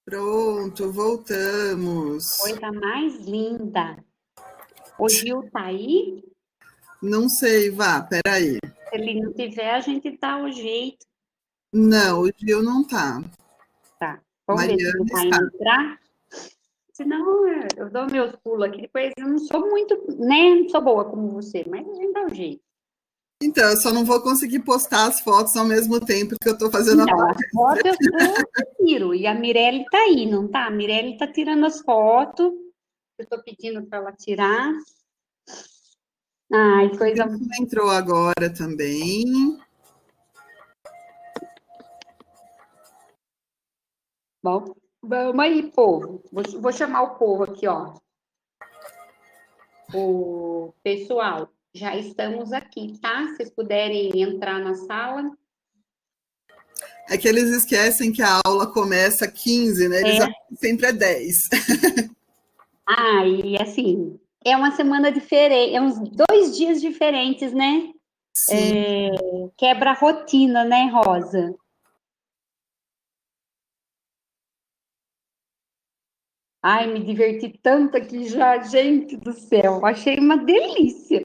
Pronto, voltamos. Coisa mais linda. O Gil tá aí? Não sei, Vá, peraí. Se ele não tiver, a gente dá o jeito. Não, o Gil não tá. Tá. Vamos ver se ele vai entrar. Senão, eu dou meus pulos aqui. Depois eu não sou muito, né? Não sou boa como você, mas a gente dá o jeito. Então, eu só não vou conseguir postar as fotos ao mesmo tempo que eu tô fazendo Então, a as fotos eu tiro. E a Mirelle tá aí, não tá? A Mirelle tá tirando as fotos. Eu tô pedindo para ela tirar. Ai, coisa. Entrou agora também. Bom, vamos aí, povo. Vou chamar o povo aqui, ó. O pessoal, já estamos aqui, tá? Se vocês puderem entrar na sala. É que eles esquecem que a aula começa 15, né? Eles acham que sempre é 10. E assim, é uma semana diferente, é uns 2 dias diferentes, né? Sim. Quebra a rotina, né, Rosa? Ai, me diverti tanto aqui já, gente do céu. Achei uma delícia.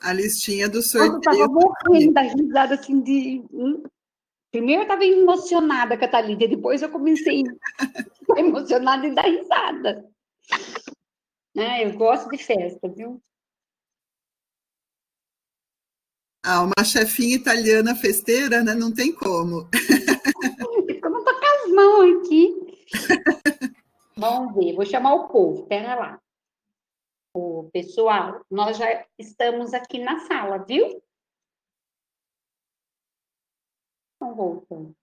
A listinha do sorteio. Eu tava morrendo da risada, assim, de... Primeiro eu tava emocionada com a Thalita, depois eu comecei a ficar emocionada e dar risada. Eu gosto de festa, viu? Uma chefinha italiana festeira, né? Não tem como. Eu não tô com as mãos aqui. Vamos ver, vou chamar o povo, pera lá. O pessoal, nós já estamos aqui na sala, viu? Então, voltando.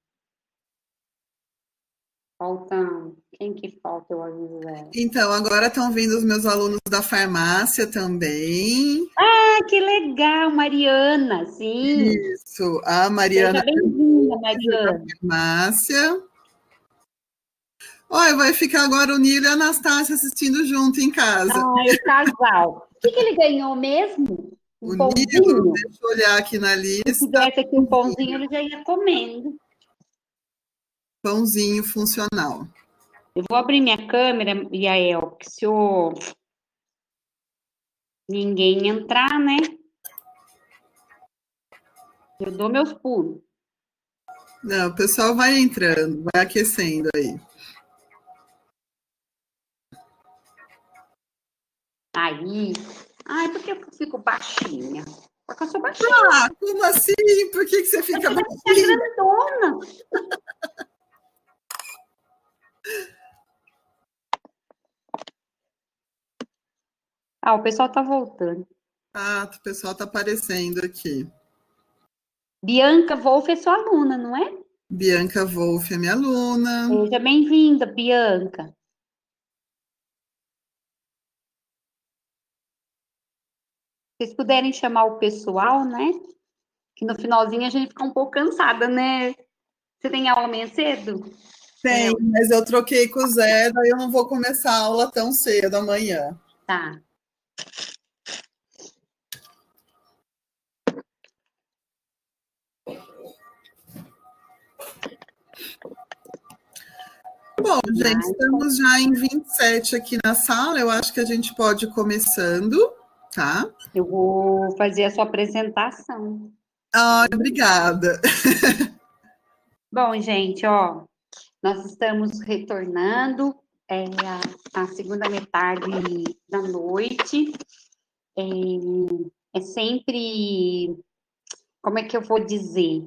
Faltam. Quem que falta? Eu aviso ela. Então, agora estão vindo os meus alunos da farmácia também. Ah, que legal, Mariana, sim. Isso, a Mariana. Seja bem-vinda, Da Mariana. farmácia. Olha, vai ficar agora o Nilo e a Anastácia assistindo junto em casa. O casal. O que ele ganhou mesmo? O Pãozinho? Nilo, deixa eu olhar aqui na lista. Se tivesse aqui um pãozinho, ele já ia comendo. Pãozinho funcional. Eu vou abrir minha câmera, Yael, porque se ninguém entrar, né? Eu dou meus pulos. Não, o pessoal vai entrando, vai aquecendo aí. Aí. Ai, por que eu fico baixinha? Porque eu sou baixinha. Ah, como assim? Por que você fica baixinha? Grandona. O pessoal tá voltando. O pessoal tá aparecendo aqui. Bianca Wolff é sua aluna, não é? Bianca Wolff é minha aluna. Seja bem-vinda, Bianca. Se vocês puderem chamar o pessoal, né? Que no finalzinho a gente fica um pouco cansada, né? Você tem aula amanhã cedo? Tem, mas eu troquei com o Zé, daí eu não vou começar a aula tão cedo amanhã. Tá. Bom, gente, estamos já em 27 aqui na sala, eu acho que a gente pode ir começando, tá? Eu vou fazer a sua apresentação. Obrigada. Bom, gente, ó, nós estamos retornando a segunda metade da noite. É sempre, como é que eu vou dizer?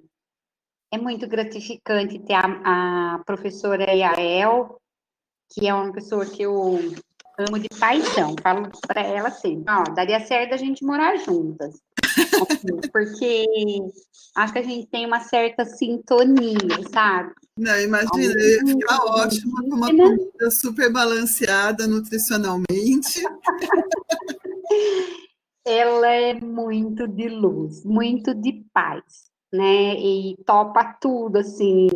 É muito gratificante ter a professora Yael, que é uma pessoa que eu amo de paixão. Falo para ela assim, daria certo a gente morar juntas. Assim, porque acho que a gente tem uma certa sintonia, sabe? Não, imagina, ia ficar ótimo com uma comida super balanceada nutricionalmente. Ela é muito de luz, muito de paz, né? E topa tudo, assim.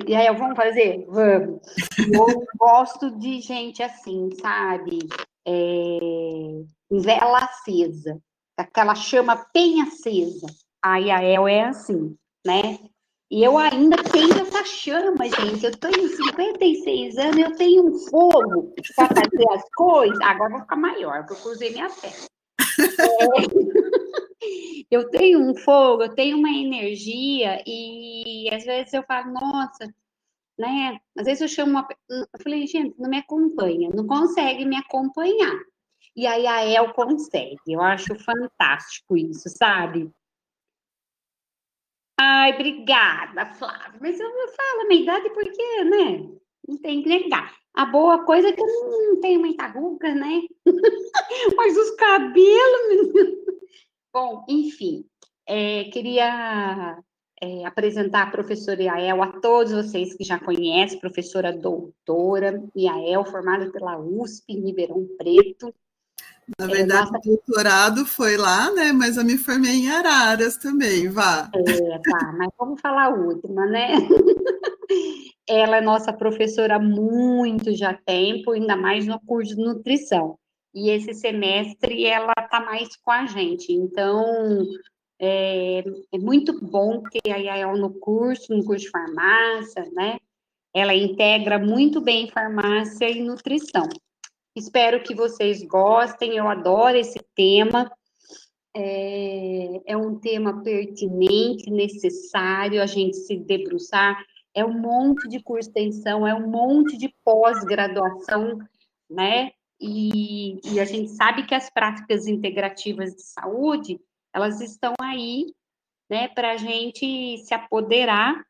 E aí, vamos fazer? Vamos. Eu gosto de gente assim, sabe? Vela acesa, aquela chama bem acesa. A Yael é assim, né? E eu ainda tenho essa chama, gente. Eu tenho 56 anos, eu tenho um fogo para fazer as coisas. Agora vou ficar maior, porque eu cruzei minha perna. Eu tenho um fogo, eu tenho uma energia, e às vezes eu falo, nossa, né? Às vezes eu chamo eu falei, gente, não me acompanha, não consegue me acompanhar. E aí a El consegue. Eu acho fantástico isso, sabe? Ai, obrigada, Flávia. Mas eu falo a minha idade porque, né? Não tem que negar. A boa coisa é que eu não tenho muita ruga, né? Mas os cabelos, menino. Bom, enfim, queria apresentar a professora Yael a todos vocês que já conhecem, professora doutora Yael, formada pela USP em Ribeirão Preto. Na verdade, o doutorado foi lá, né? Mas eu me formei em Araras também, vá. Tá, mas vamos falar a última, né? Ela é nossa professora há muito já tempo, ainda mais no curso de nutrição. E esse semestre ela está mais com a gente. Então, é muito bom ter a Yael no curso de farmácia, né? Ela integra muito bem farmácia e nutrição. Espero que vocês gostem, eu adoro esse tema. É um tema pertinente, necessário a gente se debruçar. É um monte de curso de extensão, é um monte de pós-graduação, né? E a gente sabe que as práticas integrativas de saúde, elas estão aí, né, para a gente se apoderar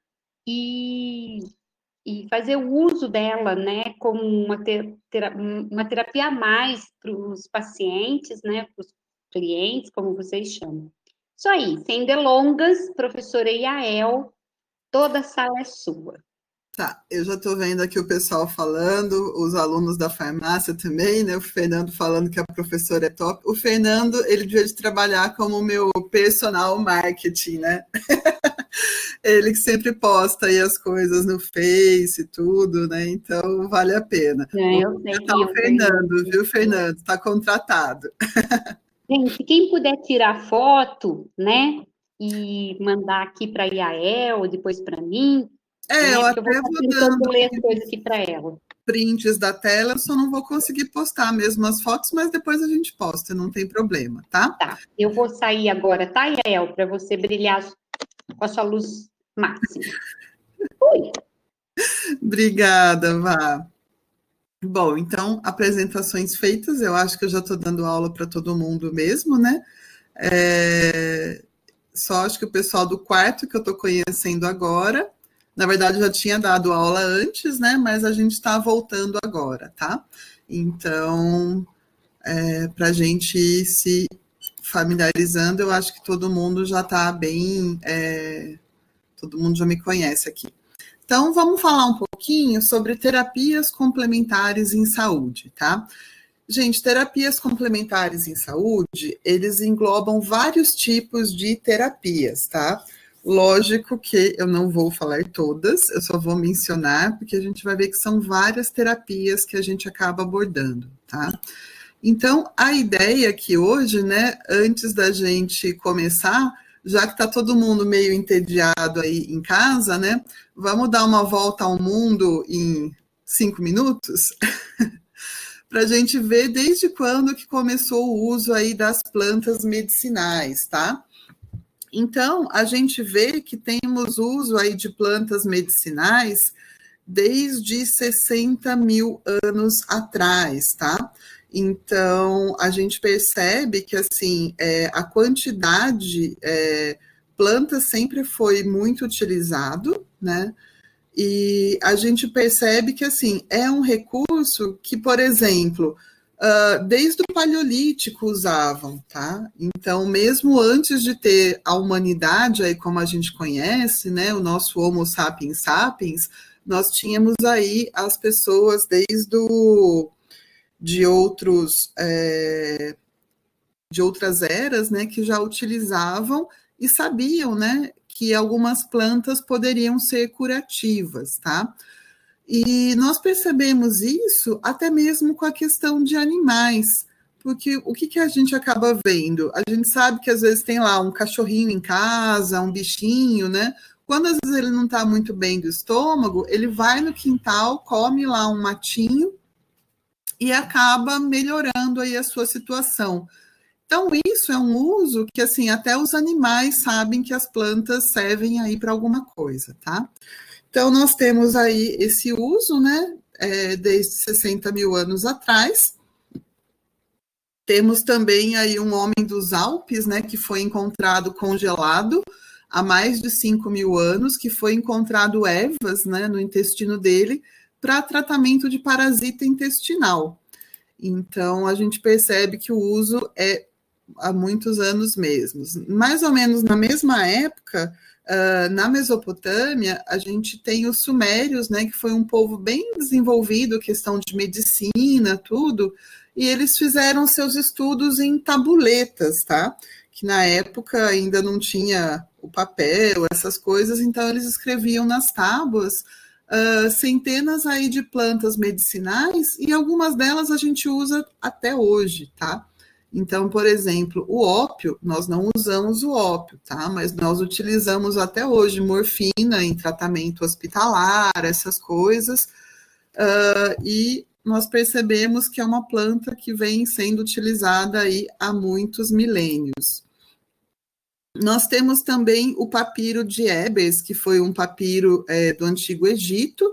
e fazer o uso dela, né, como uma terapia a mais para os pacientes, né, para os clientes, como vocês chamam. Isso aí, sem delongas, professora Yael, toda a sala é sua. Tá, eu já estou vendo aqui o pessoal falando, os alunos da farmácia também, né? O Fernando falando que a professora é top. O Fernando, ele devia de trabalhar como meu personal marketing, né? Ele que sempre posta aí as coisas no Face e tudo, né? Então, vale a pena. Eu sei que o Fernando, viu, Fernando? Está contratado. Gente, quem puder tirar foto, né? E mandar aqui para a Yael, depois para mim, né? Eu Porque até eu vou vou tentando dando ler as coisas aqui para ela. prints da tela, só não vou conseguir postar mesmo as fotos, mas depois a gente posta, não tem problema, tá? Tá, eu vou sair agora, tá, Yael? Para você brilhar com a sua luz máxima. Oi. Obrigada, Vá. Bom, então, apresentações feitas, eu acho que eu já estou dando aula para todo mundo mesmo, né? Só acho que o pessoal do quarto que eu estou conhecendo agora, na verdade eu já tinha dado aula antes, né? Mas a gente está voltando agora, tá? Então, para a gente ir se familiarizando, eu acho que todo mundo já está bem, todo mundo já me conhece aqui. Então, vamos falar um pouquinho sobre terapias complementares em saúde, tá? Gente, terapias complementares em saúde, eles englobam vários tipos de terapias, tá? Lógico que eu não vou falar todas, eu só vou mencionar, porque a gente vai ver que são várias terapias que a gente acaba abordando, tá? Então, a ideia aqui hoje, né, antes da gente começar, já que está todo mundo meio entediado aí em casa, né, vamos dar uma volta ao mundo em 5 minutos? Para a gente ver desde quando que começou o uso aí das plantas medicinais, tá? Então, a gente vê que temos uso aí de plantas medicinais desde 60 mil anos atrás, tá? Então, a gente percebe que, assim, a quantidade, planta sempre foi muito utilizado, né? E a gente percebe que, assim, é um recurso que, por exemplo, desde o Paleolítico usavam, tá? Então, mesmo antes de ter a humanidade, aí como a gente conhece, né, o nosso Homo sapiens sapiens, nós tínhamos aí as pessoas de outras eras, né, que já utilizavam e sabiam, né, que algumas plantas poderiam ser curativas, tá? E nós percebemos isso até mesmo com a questão de animais, porque o que a gente acaba vendo? A gente sabe que às vezes tem lá um cachorrinho em casa, um bichinho, né? Quando às vezes ele não está muito bem do estômago, ele vai no quintal, come lá um matinho e acaba melhorando aí a sua situação. Então, isso é um uso que, assim, até os animais sabem que as plantas servem aí para alguma coisa, tá? Então, nós temos aí esse uso, né, desde 60 mil anos atrás. Temos também aí um homem dos Alpes, né, que foi encontrado congelado há mais de 5 mil anos, que foi encontrado ervas, né, no intestino dele para tratamento de parasita intestinal. Então, a gente percebe que o uso é há muitos anos mesmo. Mais ou menos na mesma época, na Mesopotâmia, a gente tem os sumérios, né, que foi um povo bem desenvolvido, questão de medicina, tudo, e eles fizeram seus estudos em tabuletas, tá? Que na época ainda não tinha o papel, essas coisas, então eles escreviam nas tábuas centenas aí de plantas medicinais, e algumas delas a gente usa até hoje, tá? Então, por exemplo, o ópio, nós não usamos o ópio, tá? Mas nós utilizamos até hoje morfina em tratamento hospitalar, essas coisas, e nós percebemos que é uma planta que vem sendo utilizada aí há muitos milênios. Nós temos também o papiro de Ebers, que foi um papiro do Antigo Egito,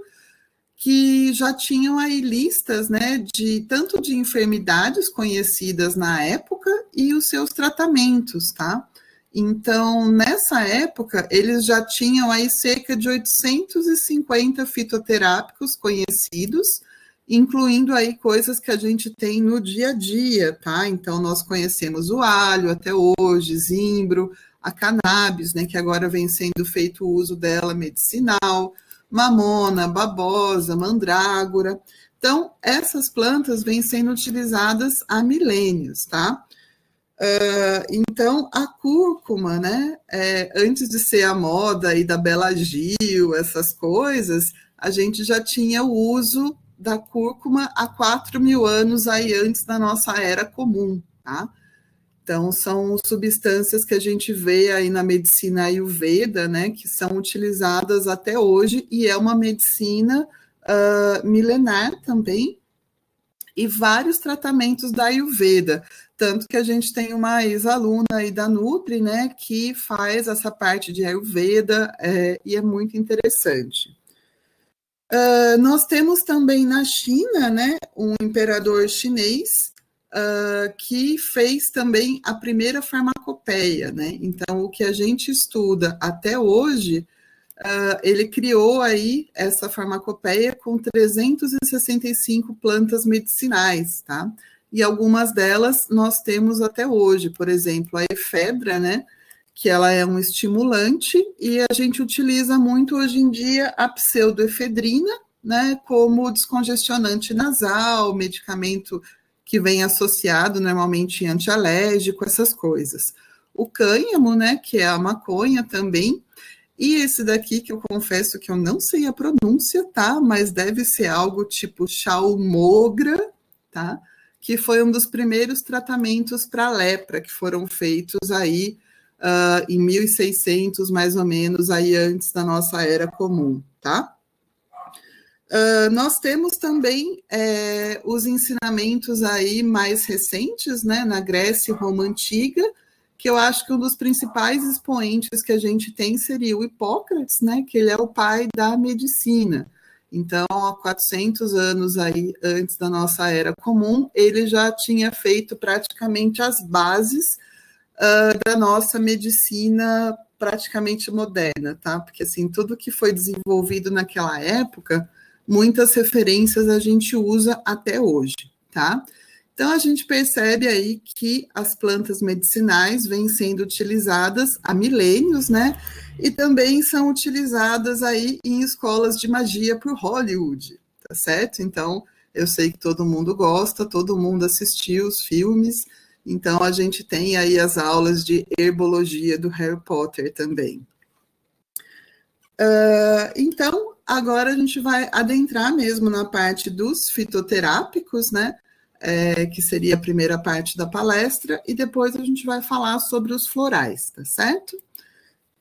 que já tinham aí listas, né, de tanto de enfermidades conhecidas na época e os seus tratamentos, tá? Então, nessa época, eles já tinham aí cerca de 850 fitoterápicos conhecidos, incluindo aí coisas que a gente tem no dia a dia, tá? Então, nós conhecemos o alho até hoje, zimbro, a cannabis, né, que agora vem sendo feito o uso dela medicinal, mamona, babosa, mandrágora. Então, essas plantas vêm sendo utilizadas há milênios, tá? Então, a cúrcuma, né, antes de ser a moda aí da Bela Gil, essas coisas, a gente já tinha o uso da cúrcuma há 4 mil anos aí antes da nossa era comum, tá? Então, são substâncias que a gente vê aí na medicina Ayurveda, né, que são utilizadas até hoje, e é uma medicina milenar também, e vários tratamentos da Ayurveda, tanto que a gente tem uma ex-aluna aí da Nutri, né, que faz essa parte de Ayurveda, e é muito interessante. Nós temos também na China, né, um imperador chinês, que fez também a primeira farmacopeia, né? Então, o que a gente estuda até hoje, ele criou aí essa farmacopeia com 365 plantas medicinais, tá? E algumas delas nós temos até hoje, por exemplo, a efedra, né? Que ela é um estimulante, e a gente utiliza muito hoje em dia a pseudoefedrina, né? Como descongestionante nasal, medicamento que vem associado normalmente em antialérgico, essas coisas. O cânhamo, né, que é a maconha também, e esse daqui que eu confesso que eu não sei a pronúncia, tá, mas deve ser algo tipo chalmogra, tá, que foi um dos primeiros tratamentos para lepra que foram feitos aí em 1600, mais ou menos, aí antes da nossa era comum, tá? Nós temos também os ensinamentos aí mais recentes, né, na Grécia e Roma Antiga, que eu acho que um dos principais expoentes que a gente tem seria o Hipócrates, né, que ele é o pai da medicina. Então, há 400 anos aí, antes da nossa era comum, ele já tinha feito praticamente as bases da nossa medicina praticamente moderna, tá? Porque, assim, tudo que foi desenvolvido naquela época, muitas referências a gente usa até hoje, tá? Então, a gente percebe aí que as plantas medicinais vêm sendo utilizadas há milênios, né? E também são utilizadas aí em escolas de magia por Hollywood, tá certo? Então, eu sei que todo mundo gosta, todo mundo assistiu os filmes, então a gente tem aí as aulas de herbologia do Harry Potter também. Então, agora a gente vai adentrar mesmo na parte dos fitoterápicos, né? Que seria a primeira parte da palestra, e depois a gente vai falar sobre os florais, tá certo?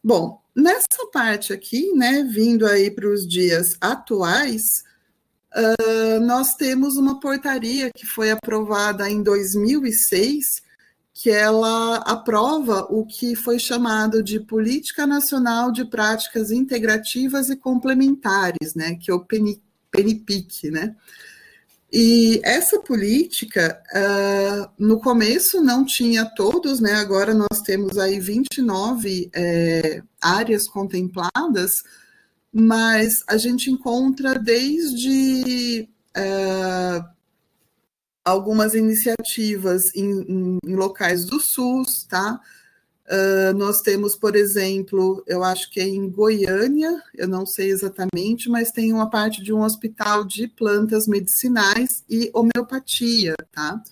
Bom, nessa parte aqui, né, vindo aí para os dias atuais, nós temos uma portaria que foi aprovada em 2006, que ela aprova o que foi chamado de Política Nacional de Práticas Integrativas e Complementares, né, que é o PNPIC, né? E essa política, no começo não tinha todos, né? Agora nós temos aí 29 áreas contempladas, mas a gente encontra desde algumas iniciativas em locais do SUS, tá? Nós temos, por exemplo, eu acho que é em Goiânia, eu não sei exatamente, mas tem uma parte de um hospital de plantas medicinais e homeopatia, tá?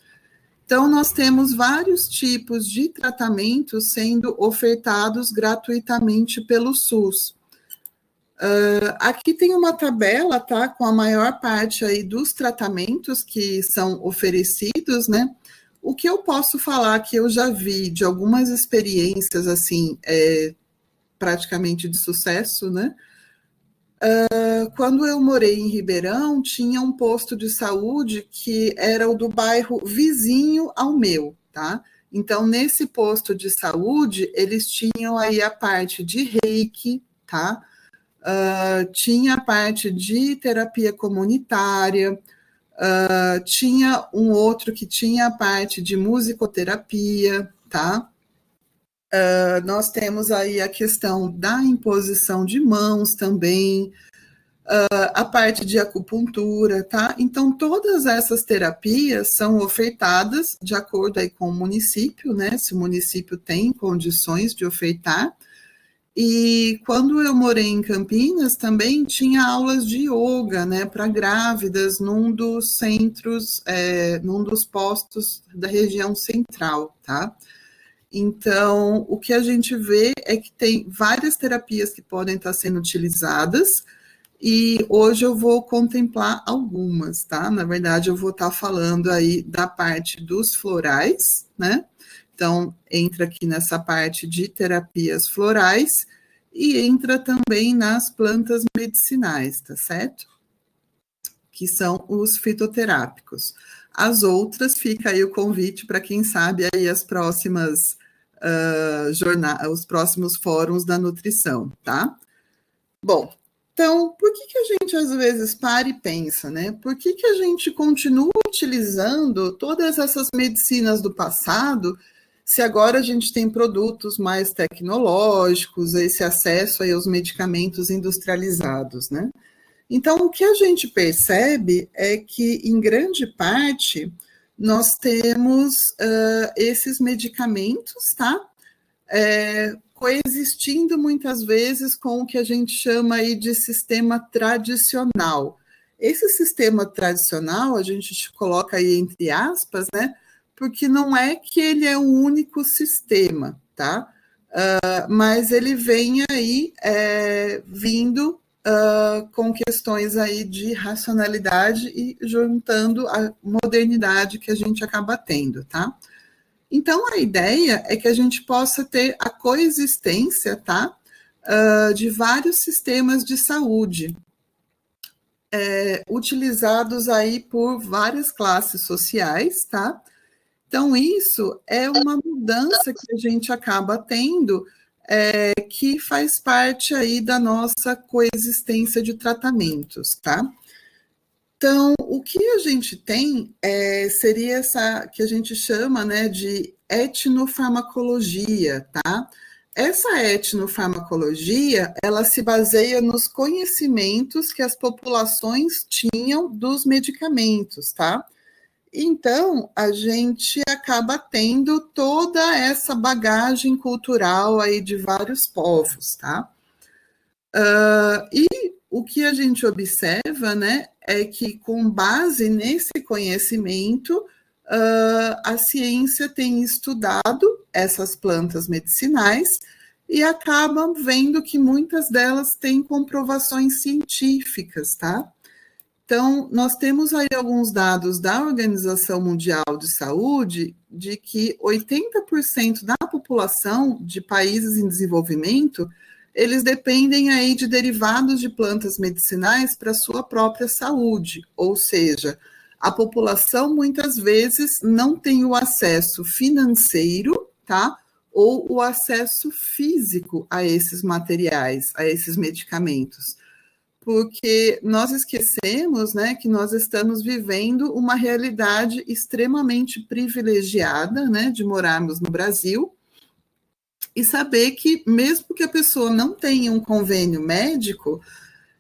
Então, nós temos vários tipos de tratamentos sendo ofertados gratuitamente pelo SUS. Aqui tem uma tabela, tá, com a maior parte aí dos tratamentos que são oferecidos, né? O que eu posso falar que eu já vi de algumas experiências, assim, praticamente de sucesso, né? Quando eu morei em Ribeirão, tinha um posto de saúde que era o do bairro vizinho ao meu, tá? Então, nesse posto de saúde, eles tinham aí a parte de reiki, tá? Tinha a parte de terapia comunitária, tinha um outro que tinha a parte de musicoterapia, tá? Nós temos aí a questão da imposição de mãos também, a parte de acupuntura, tá? Então, todas essas terapias são ofertadas de acordo aí com o município, né? Se o município tem condições de ofertar. E quando eu morei em Campinas, também tinha aulas de yoga, né, para grávidas, num dos centros, num dos postos da região central, tá? Então, o que a gente vê é que tem várias terapias que podem estar sendo utilizadas, e hoje eu vou contemplar algumas, tá? Na verdade, eu vou estar falando aí da parte dos florais, né? Então, entra aqui nessa parte de terapias florais e entra também nas plantas medicinais, tá certo? Que são os fitoterápicos. As outras, fica aí o convite para quem sabe aí as próximas os próximos fóruns da nutrição, tá? Bom, então, por que a gente às vezes para e pensa, né? Por que a gente continua utilizando todas essas medicinas do passado, se agora a gente tem produtos mais tecnológicos, esse acesso aí aos medicamentos industrializados, né? Então, o que a gente percebe é que, em grande parte, nós temos esses medicamentos, tá? Coexistindo muitas vezes com o que a gente chama aí de sistema tradicional. Esse sistema tradicional, a gente coloca aí entre aspas, né? Porque não é que ele é o único sistema, tá? Mas ele vem aí vindo com questões aí de racionalidade e juntando a modernidade que a gente acaba tendo, tá? Então, a ideia é que a gente possa ter a coexistência, tá? De vários sistemas de saúde, utilizados aí por várias classes sociais, tá? Então, isso é uma mudança que a gente acaba tendo, que faz parte aí da nossa coexistência de tratamentos, tá? Então, o que a gente tem seria essa que a gente chama, né, de etnofarmacologia, tá? Essa etnofarmacologia, ela se baseia nos conhecimentos que as populações tinham dos medicamentos, tá? Então, a gente acaba tendo toda essa bagagem cultural aí de vários povos, tá? E o que a gente observa, né, é que com base nesse conhecimento, a ciência tem estudado essas plantas medicinais e acaba vendo que muitas delas têm comprovações científicas, tá? Então, nós temos aí alguns dados da Organização Mundial de Saúde de que 80% da população de países em desenvolvimento, eles dependem aí de derivados de plantas medicinais para sua própria saúde, ou seja, a população muitas vezes não tem o acesso financeiro, tá? Ou o acesso físico a esses materiais, a esses medicamentos. Porque nós esquecemos, né, que nós estamos vivendo uma realidade extremamente privilegiada, né, de morarmos no Brasil, e saber que mesmo que a pessoa não tenha um convênio médico,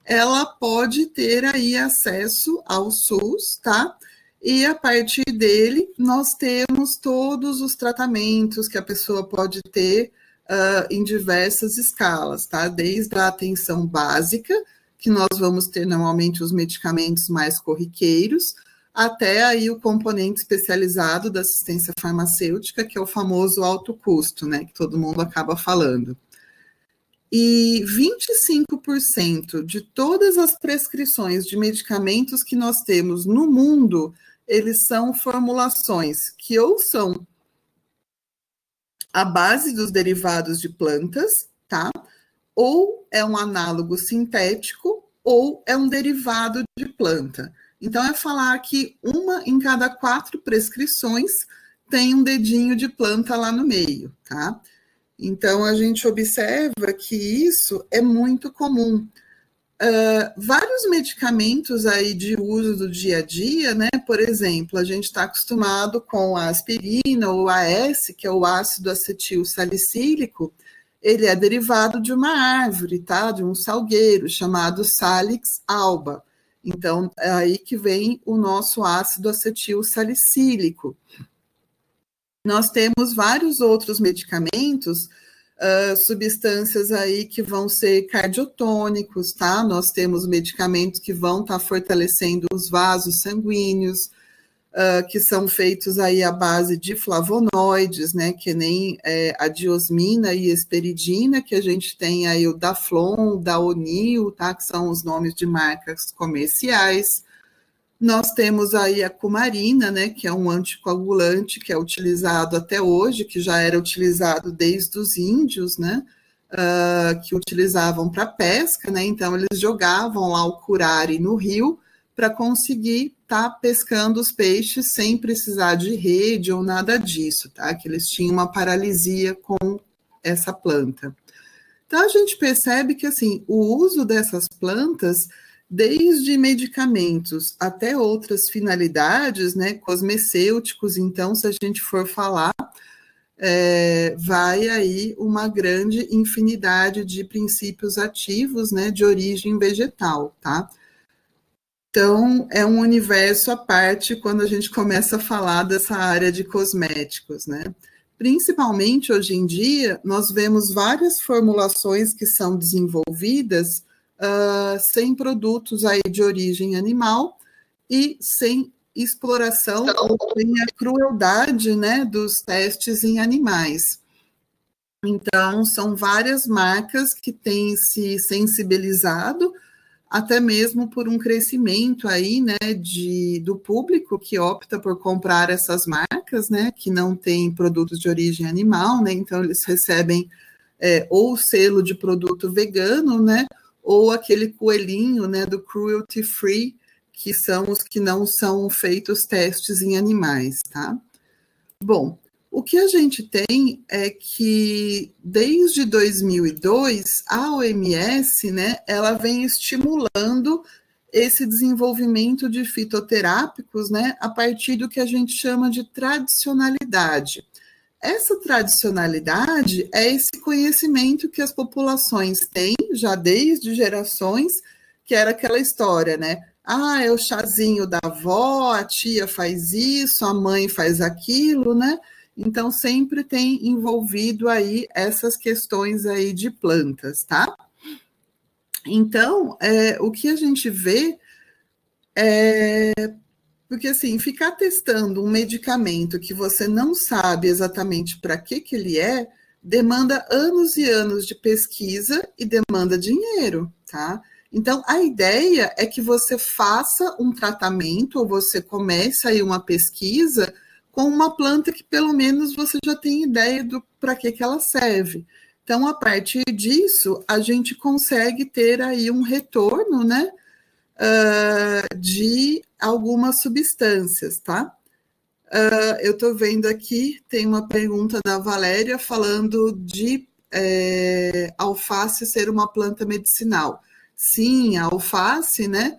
ela pode ter aí acesso ao SUS, tá? E a partir dele, nós temos todos os tratamentos que a pessoa pode ter em diversas escalas, tá? Desde a atenção básica, que nós vamos ter normalmente os medicamentos mais corriqueiros, até aí o componente especializado da assistência farmacêutica, que é o famoso alto custo, né? Que todo mundo acaba falando. E 25% de todas as prescrições de medicamentos que nós temos no mundo, eles são formulações que ou são a base dos derivados de plantas, tá? Ou é um análogo sintético, ou é um derivado de planta. Então, é falar que 1 em cada 4 prescrições tem um dedinho de planta lá no meio, tá? Então, a gente observa que isso é muito comum. Vários medicamentos aí de uso do dia a dia, né? Por exemplo, a gente está acostumado com a aspirina ou AS, que é o ácido acetil salicílico, ele é derivado de uma árvore, tá? De um salgueiro chamado Salix alba. Então, é aí que vem o nosso ácido acetil salicílico. Nós temos vários outros medicamentos, substâncias aí que vão ser cardiotônicos, tá? Nós temos medicamentos que vão estar fortalecendo os vasos sanguíneos, que são feitos aí à base de flavonoides, né? Que nem a diosmina e esperidina, que a gente tem aí o Daflon, Daonil, tá? Que são os nomes de marcas comerciais. Nós temos aí a cumarina, né, que é um anticoagulante que é utilizado até hoje, que já era utilizado desde os índios, né, que utilizavam para pesca, né, então eles jogavam lá o curare no rio para conseguir estar pescando os peixes sem precisar de rede ou nada disso, tá, que eles tinham uma paralisia com essa planta. Então a gente percebe que, assim, o uso dessas plantas, desde medicamentos até outras finalidades, né, cosmecêuticos, então, se a gente for falar, vai aí uma grande infinidade de princípios ativos, né, de origem vegetal, tá? Então, é um universo à parte quando a gente começa a falar dessa área de cosméticos, né? Principalmente hoje em dia, nós vemos várias formulações que são desenvolvidas sem produtos aí de origem animal e sem exploração ou sem a crueldade, né, dos testes em animais. Então, são várias marcas que têm se sensibilizado, até mesmo por um crescimento aí, né, do público que opta por comprar essas marcas, né, que não tem produtos de origem animal, né, então eles recebem ou o selo de produto vegano, né, ou aquele coelhinho, né, do cruelty free, que são os que não são feitos testes em animais, tá? Bom, o que a gente tem é que desde 2002 a OMS, né, ela vem estimulando esse desenvolvimento de fitoterápicos, né, a partir do que a gente chama de tradicionalidade. Essa tradicionalidade é esse conhecimento que as populações têm já desde gerações, que era aquela história, né? Ah, é o chazinho da avó, a tia faz isso, a mãe faz aquilo, né? Então, sempre tem envolvido aí essas questões aí de plantas, tá? Então, o que a gente vê porque, assim, ficar testando um medicamento que você não sabe exatamente para que ele é, demanda anos e anos de pesquisa e demanda dinheiro, tá? Então, a ideia é que você faça um tratamento ou você comece aí uma pesquisa com uma planta que pelo menos você já tem ideia do para que ela serve. Então, a partir disso, a gente consegue ter aí um retorno, né, de algumas substâncias, tá? Eu estou vendo aqui, tem uma pergunta da Valéria falando de alface ser uma planta medicinal. Sim, a alface, né,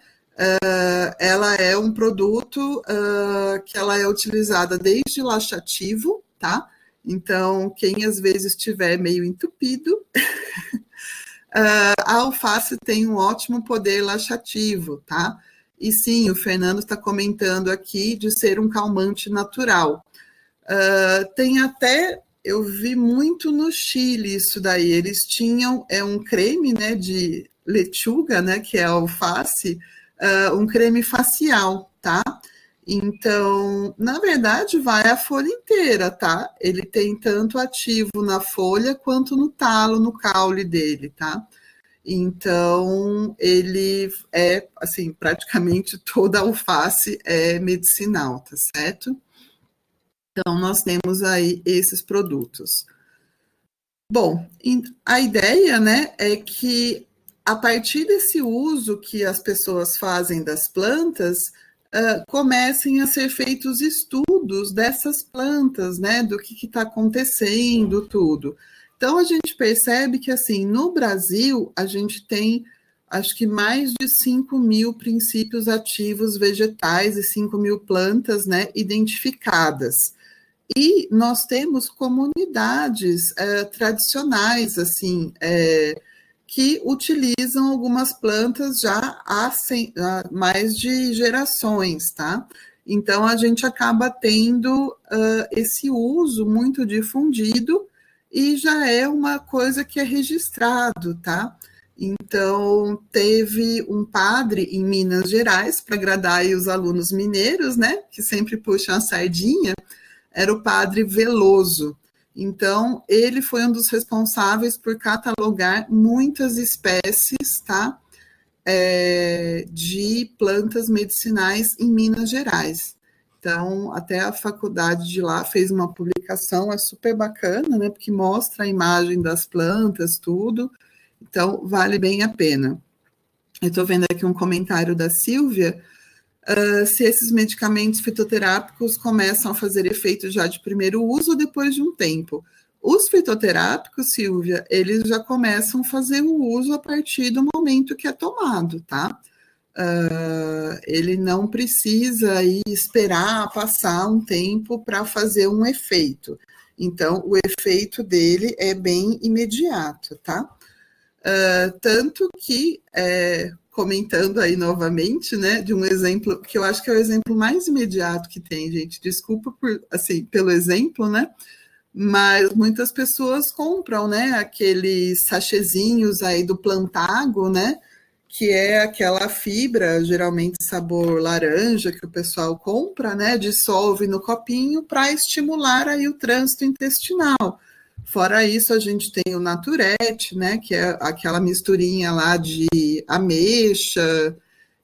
ela é um produto que ela é utilizada desde laxativo, tá? Então, quem às vezes estiver meio entupido, a alface tem um ótimo poder laxativo, tá? E sim, o Fernando está comentando aqui de ser um calmante natural. Tem até, eu vi muito no Chile isso daí, eles tinham um creme, né, de lechuga, né, que é a alface, um creme facial, tá? Então, na verdade, vai a folha inteira, tá? Ele tem tanto ativo na folha quanto no talo, no caule dele, tá? Então, ele é, assim, praticamente toda a alface é medicinal, tá certo? Então, nós temos aí esses produtos. Bom, a ideia, né, é que a partir desse uso que as pessoas fazem das plantas, comecem a ser feitos estudos dessas plantas, né, do que está acontecendo, tudo. Então, a gente percebe que, assim, no Brasil, a gente tem, acho que mais de 5.000 princípios ativos vegetais e 5.000 plantas, né, identificadas. E nós temos comunidades tradicionais, assim, que utilizam algumas plantas já há mais de gerações, tá? Então, a gente acaba tendo esse uso muito difundido e já é uma coisa que é registrado, tá? Então, teve um padre em Minas Gerais, para agradar aí os alunos mineiros, né, que sempre puxam a sardinha, era o padre Veloso. Então, ele foi um dos responsáveis por catalogar muitas espécies, tá? De plantas medicinais em Minas Gerais. Então, até a faculdade de lá fez uma publicação, é super bacana, né? Porque mostra a imagem das plantas, tudo. Então, vale bem a pena. Eu estou vendo aqui um comentário da Silvia. Se esses medicamentos fitoterápicos começam a fazer efeito já de primeiro uso ou depois de um tempo. Os fitoterápicos, Silvia, eles já começam a fazer o uso a partir do momento que é tomado, tá? Ele não precisa aí esperar passar um tempo para fazer um efeito. Então, o efeito dele é bem imediato, tá? Tanto que, comentando aí novamente, né, de um exemplo que eu acho que é o exemplo mais imediato que tem, gente, desculpa por, assim, pelo exemplo, né, mas muitas pessoas compram, né, aqueles sachezinhos aí do Plantago, né, que é aquela fibra, geralmente sabor laranja, que o pessoal compra, né, dissolve no copinho para estimular aí o trânsito intestinal. Fora isso, a gente tem o Naturete, né, que é aquela misturinha lá de ameixa,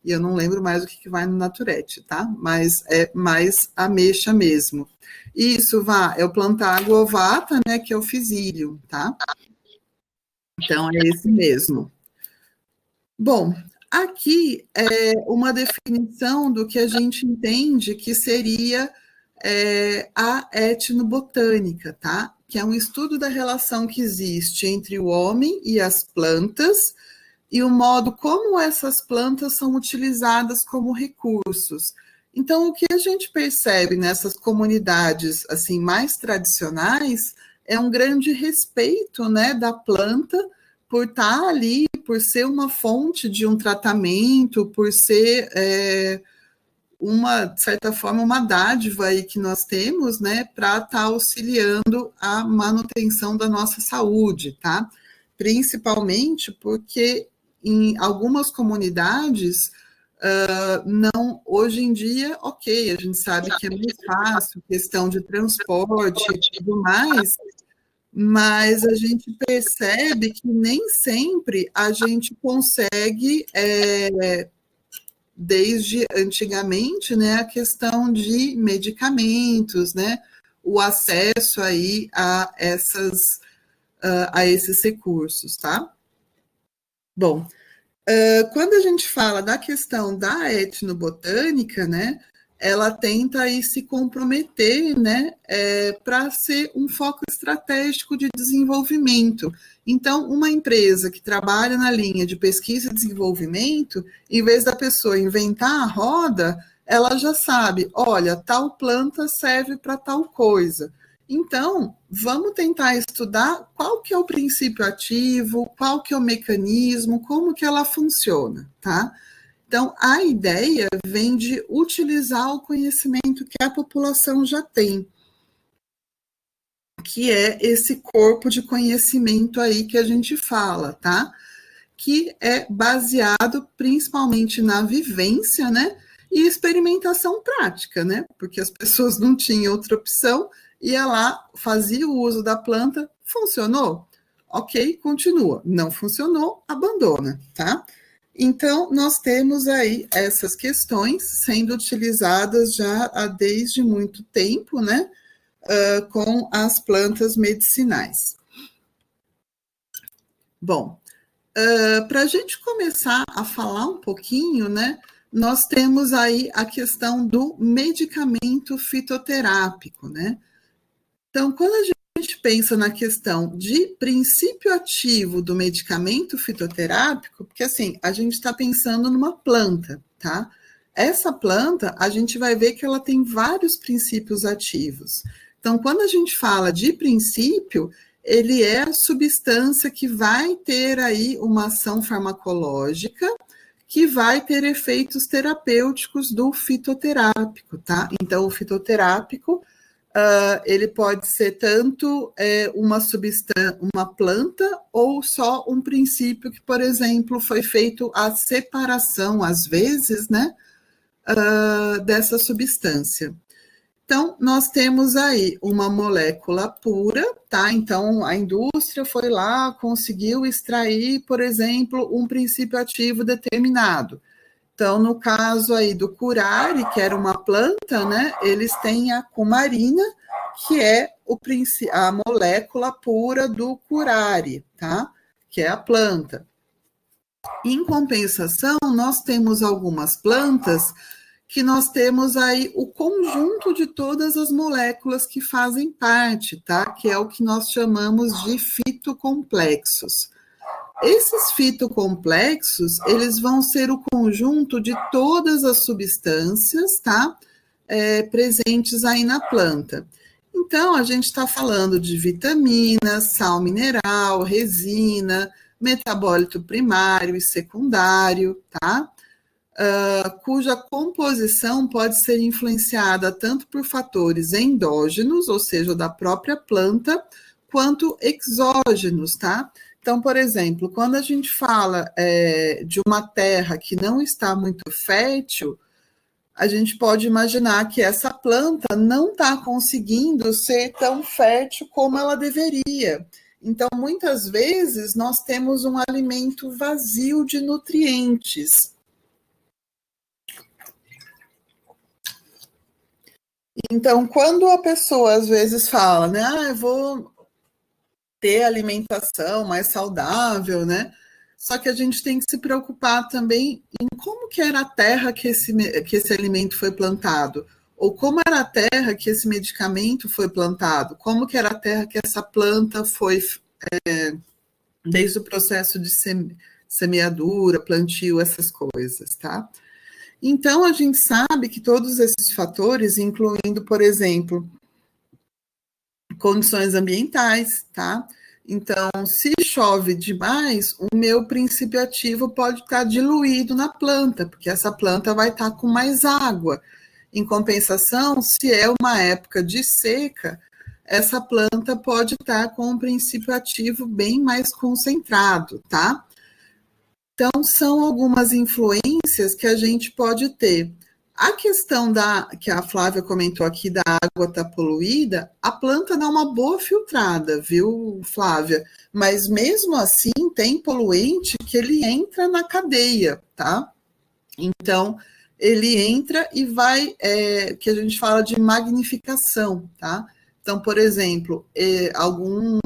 e eu não lembro mais o que vai no Naturete, tá? Mas é mais ameixa mesmo. Isso, é o Plantago ovata, né, que é o Physidium, tá? Então, é esse mesmo. Bom, aqui é uma definição do que a gente entende que seria a etnobotânica, tá? Que é um estudo da relação que existe entre o homem e as plantas e o modo como essas plantas são utilizadas como recursos. Então, o que a gente percebe nessas comunidades assim mais tradicionais é um grande respeito, né, da planta por estar ali, por ser uma fonte de um tratamento, por ser de certa forma, uma dádiva aí que nós temos, né, para estar auxiliando a manutenção da nossa saúde, tá? Principalmente porque em algumas comunidades, não, hoje em dia, ok, a gente sabe que é muito fácil, questão de transporte e tudo mais, mas a gente percebe que nem sempre a gente consegue, desde antigamente, né, a questão de medicamentos, né, o acesso aí a essas a esses recursos, tá? Bom, quando a gente fala da questão da etnobotânica, né, ela tenta aí se comprometer, né, para ser um foco estratégico de desenvolvimento. Então, uma empresa que trabalha na linha de pesquisa e desenvolvimento, em vez da pessoa inventar a roda, ela já sabe, olha, tal planta serve para tal coisa. Então, vamos tentar estudar qual que é o princípio ativo, qual que é o mecanismo, como que ela funciona, tá? Então, a ideia vem de utilizar o conhecimento que a população já tem, que é esse corpo de conhecimento aí que a gente fala, tá? Que é baseado principalmente na vivência, né? E experimentação prática, né? Porque as pessoas não tinham outra opção, ia lá, fazia o uso da planta, funcionou? Ok, continua. Não funcionou, abandona, tá? Então, nós temos aí essas questões sendo utilizadas já há desde muito tempo, né? Com as plantas medicinais. Bom, para a gente começar a falar um pouquinho, né? Nós temos aí a questão do medicamento fitoterápico, né? Então, quando a gente pensa na questão de princípio ativo do medicamento fitoterápico, porque assim, a gente está pensando numa planta, tá? Essa planta, a gente vai ver que ela tem vários princípios ativos. Então, quando a gente fala de princípio, ele é a substância que vai ter aí uma ação farmacológica, que vai ter efeitos terapêuticos do fitoterápico, tá? Então, o fitoterápico, ele pode ser tanto uma substância, uma planta, ou só um princípio que, por exemplo, foi feito a separação, às vezes, né, dessa substância. Então, nós temos aí uma molécula pura, tá? Então, a indústria foi lá, conseguiu extrair, por exemplo, um princípio ativo determinado. Então, no caso aí do curare, que era uma planta, né? Eles têm a cumarina, que é a molécula pura do curare, tá? Que é a planta. Em compensação, nós temos algumas plantas que nós temos aí o conjunto de todas as moléculas que fazem parte, tá? Que é o que nós chamamos de fitocomplexos. Esses fitocomplexos, eles vão ser o conjunto de todas as substâncias, tá? Presentes aí na planta. Então, a gente está falando de vitaminas, sal mineral, resina, metabólito primário e secundário, tá? Cuja composição pode ser influenciada tanto por fatores endógenos, ou seja, da própria planta, quanto exógenos, tá? Então, por exemplo, quando a gente fala de uma terra que não está muito fértil, a gente pode imaginar que essa planta não está conseguindo ser tão fértil como ela deveria. Então, muitas vezes, nós temos um alimento vazio de nutrientes. Então, quando a pessoa às vezes fala, né, eu vou ter alimentação mais saudável, né? Só que a gente tem que se preocupar também em como que era a terra que esse alimento foi plantado, ou como era a terra que esse medicamento foi plantado, como que era a terra que essa planta foi, desde o processo de semeadura, plantio, essas coisas, tá? Então, a gente sabe que todos esses fatores, incluindo, por exemplo, condições ambientais, tá? Então, se chove demais, o meu princípio ativo pode estar diluído na planta, porque essa planta vai estar com mais água. Em compensação, se é uma época de seca, essa planta pode estar com um princípio ativo bem mais concentrado, tá? Então, são algumas influências que a gente pode ter. A questão que a Flávia comentou aqui da água estar poluída, a planta dá uma boa filtrada, viu, Flávia? Mas mesmo assim tem poluente que ele entra na cadeia, tá? Então, ele entra e vai, que a gente fala de magnificação, tá? Então, por exemplo, alguns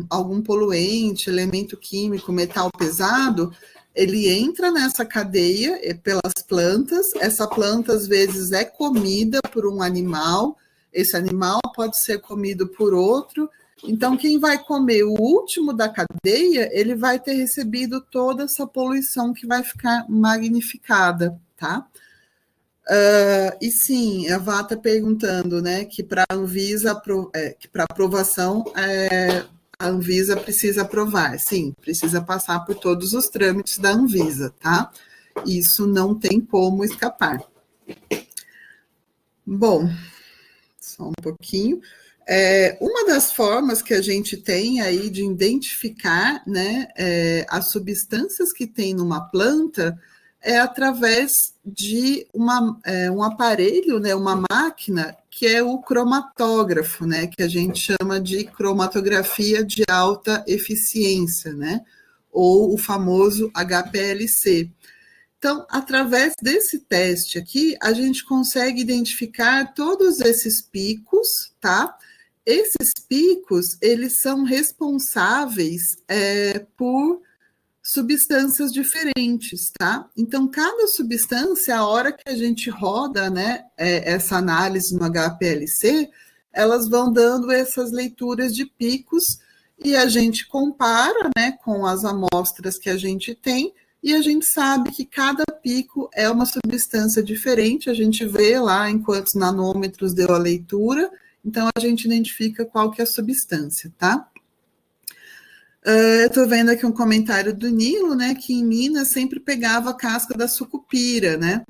algum poluente, elemento químico, metal pesado, ele entra nessa cadeia pelas plantas. Essa planta, às vezes, é comida por um animal, esse animal pode ser comido por outro. Então, quem vai comer o último da cadeia, ele vai ter recebido toda essa poluição que vai ficar magnificada, tá? E sim, a Vá está perguntando, né, que para a Anvisa, que para aprovação, a Anvisa precisa aprovar. Sim, precisa passar por todos os trâmites da Anvisa, tá? Isso não tem como escapar. Bom, só um pouquinho. Uma das formas que a gente tem aí de identificar, né, as substâncias que tem numa planta é através de um aparelho, né, uma máquina, que é o cromatógrafo, né, que a gente chama de cromatografia de alta eficiência, né, ou o famoso HPLC. Então, através desse teste aqui, a gente consegue identificar todos esses picos, tá? Esses picos, eles são responsáveis por substâncias diferentes, tá? Então, cada substância, a hora que a gente roda, né, essa análise no HPLC, elas vão dando essas leituras de picos e a gente compara, né, com as amostras que a gente tem e a gente sabe que cada pico é uma substância diferente, a gente vê lá em quantos nanômetros deu a leitura, então a gente identifica qual que é a substância, tá? Eu estou vendo aqui um comentário do Nilo, né, que em Minas sempre pegava a casca da sucupira, né,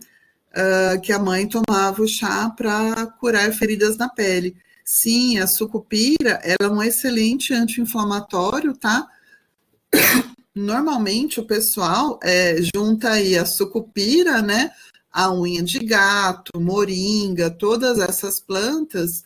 que a mãe tomava o chá para curar feridas na pele. Sim, a sucupira ela é um excelente anti-inflamatório, tá? Normalmente o pessoal junta aí a sucupira, né, a unha de gato, moringa, todas essas plantas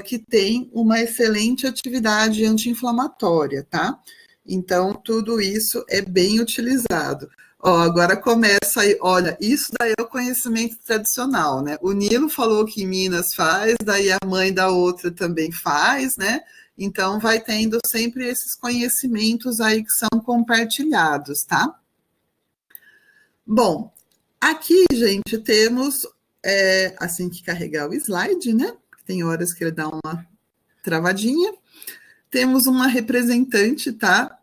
que têm uma excelente atividade anti-inflamatória, tá? Então, tudo isso é bem utilizado. Ó, agora começa aí, olha, isso daí é o conhecimento tradicional, né? O Nilo falou que em Minas faz, daí a mãe da outra também faz, né? Então, vai tendo sempre esses conhecimentos aí que são compartilhados, tá? Bom, aqui, gente, temos, assim que carregar o slide, né? Tem horas que ele dá uma travadinha. Temos uma representante, tá?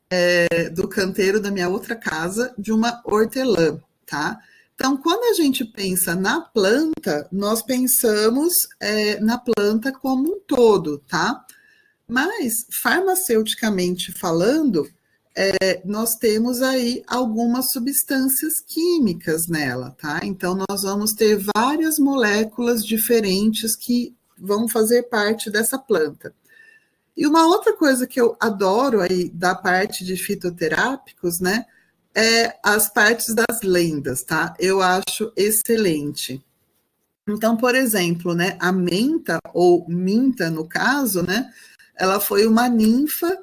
Do canteiro da minha outra casa, de uma hortelã, tá? Então, quando a gente pensa na planta, nós pensamos na planta como um todo, tá? Mas, farmaceuticamente falando, nós temos aí algumas substâncias químicas nela, tá? Então, nós vamos ter várias moléculas diferentes que vão fazer parte dessa planta. E uma outra coisa que eu adoro aí da parte de fitoterápicos, né, é as partes das lendas, tá? Eu acho excelente. Então, por exemplo, né, a menta, ou minta no caso, né, ela foi uma ninfa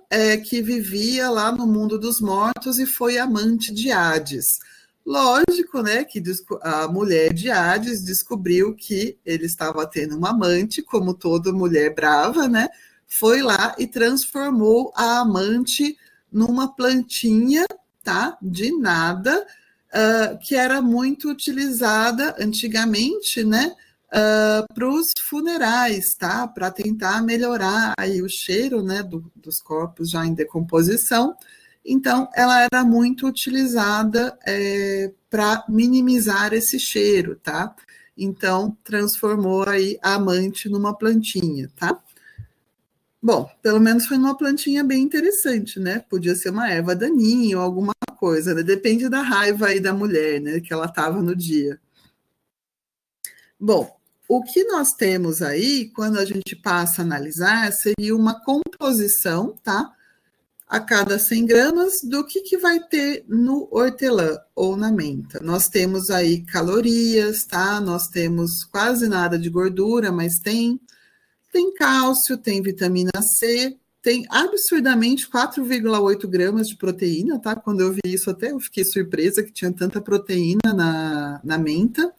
que vivia lá no mundo dos mortos e foi amante de Hades. Lógico, né, que a mulher de Hades descobriu que ele estava tendo uma amante, como toda mulher brava, né, foi lá e transformou a amante numa plantinha, tá, de nada, que era muito utilizada antigamente, né, para os funerais, tá, para tentar melhorar aí o cheiro, né, dos corpos já em decomposição. Então, ela era muito utilizada para minimizar esse cheiro, tá? Então, transformou aí a amante numa plantinha, tá? Bom, pelo menos foi numa plantinha bem interessante, né? Podia ser uma erva daninha ou alguma coisa, né? Depende da raiva aí da mulher, né? Que ela estava no dia. Bom, o que nós temos aí, quando a gente passa a analisar, seria uma composição, tá? A cada 100 gramas do que vai ter no hortelã ou na menta. Nós temos aí calorias, tá? Nós temos quase nada de gordura, mas tem cálcio, tem vitamina C, tem absurdamente 4,8 gramas de proteína, tá? Quando eu vi isso até eu fiquei surpresa que tinha tanta proteína na menta.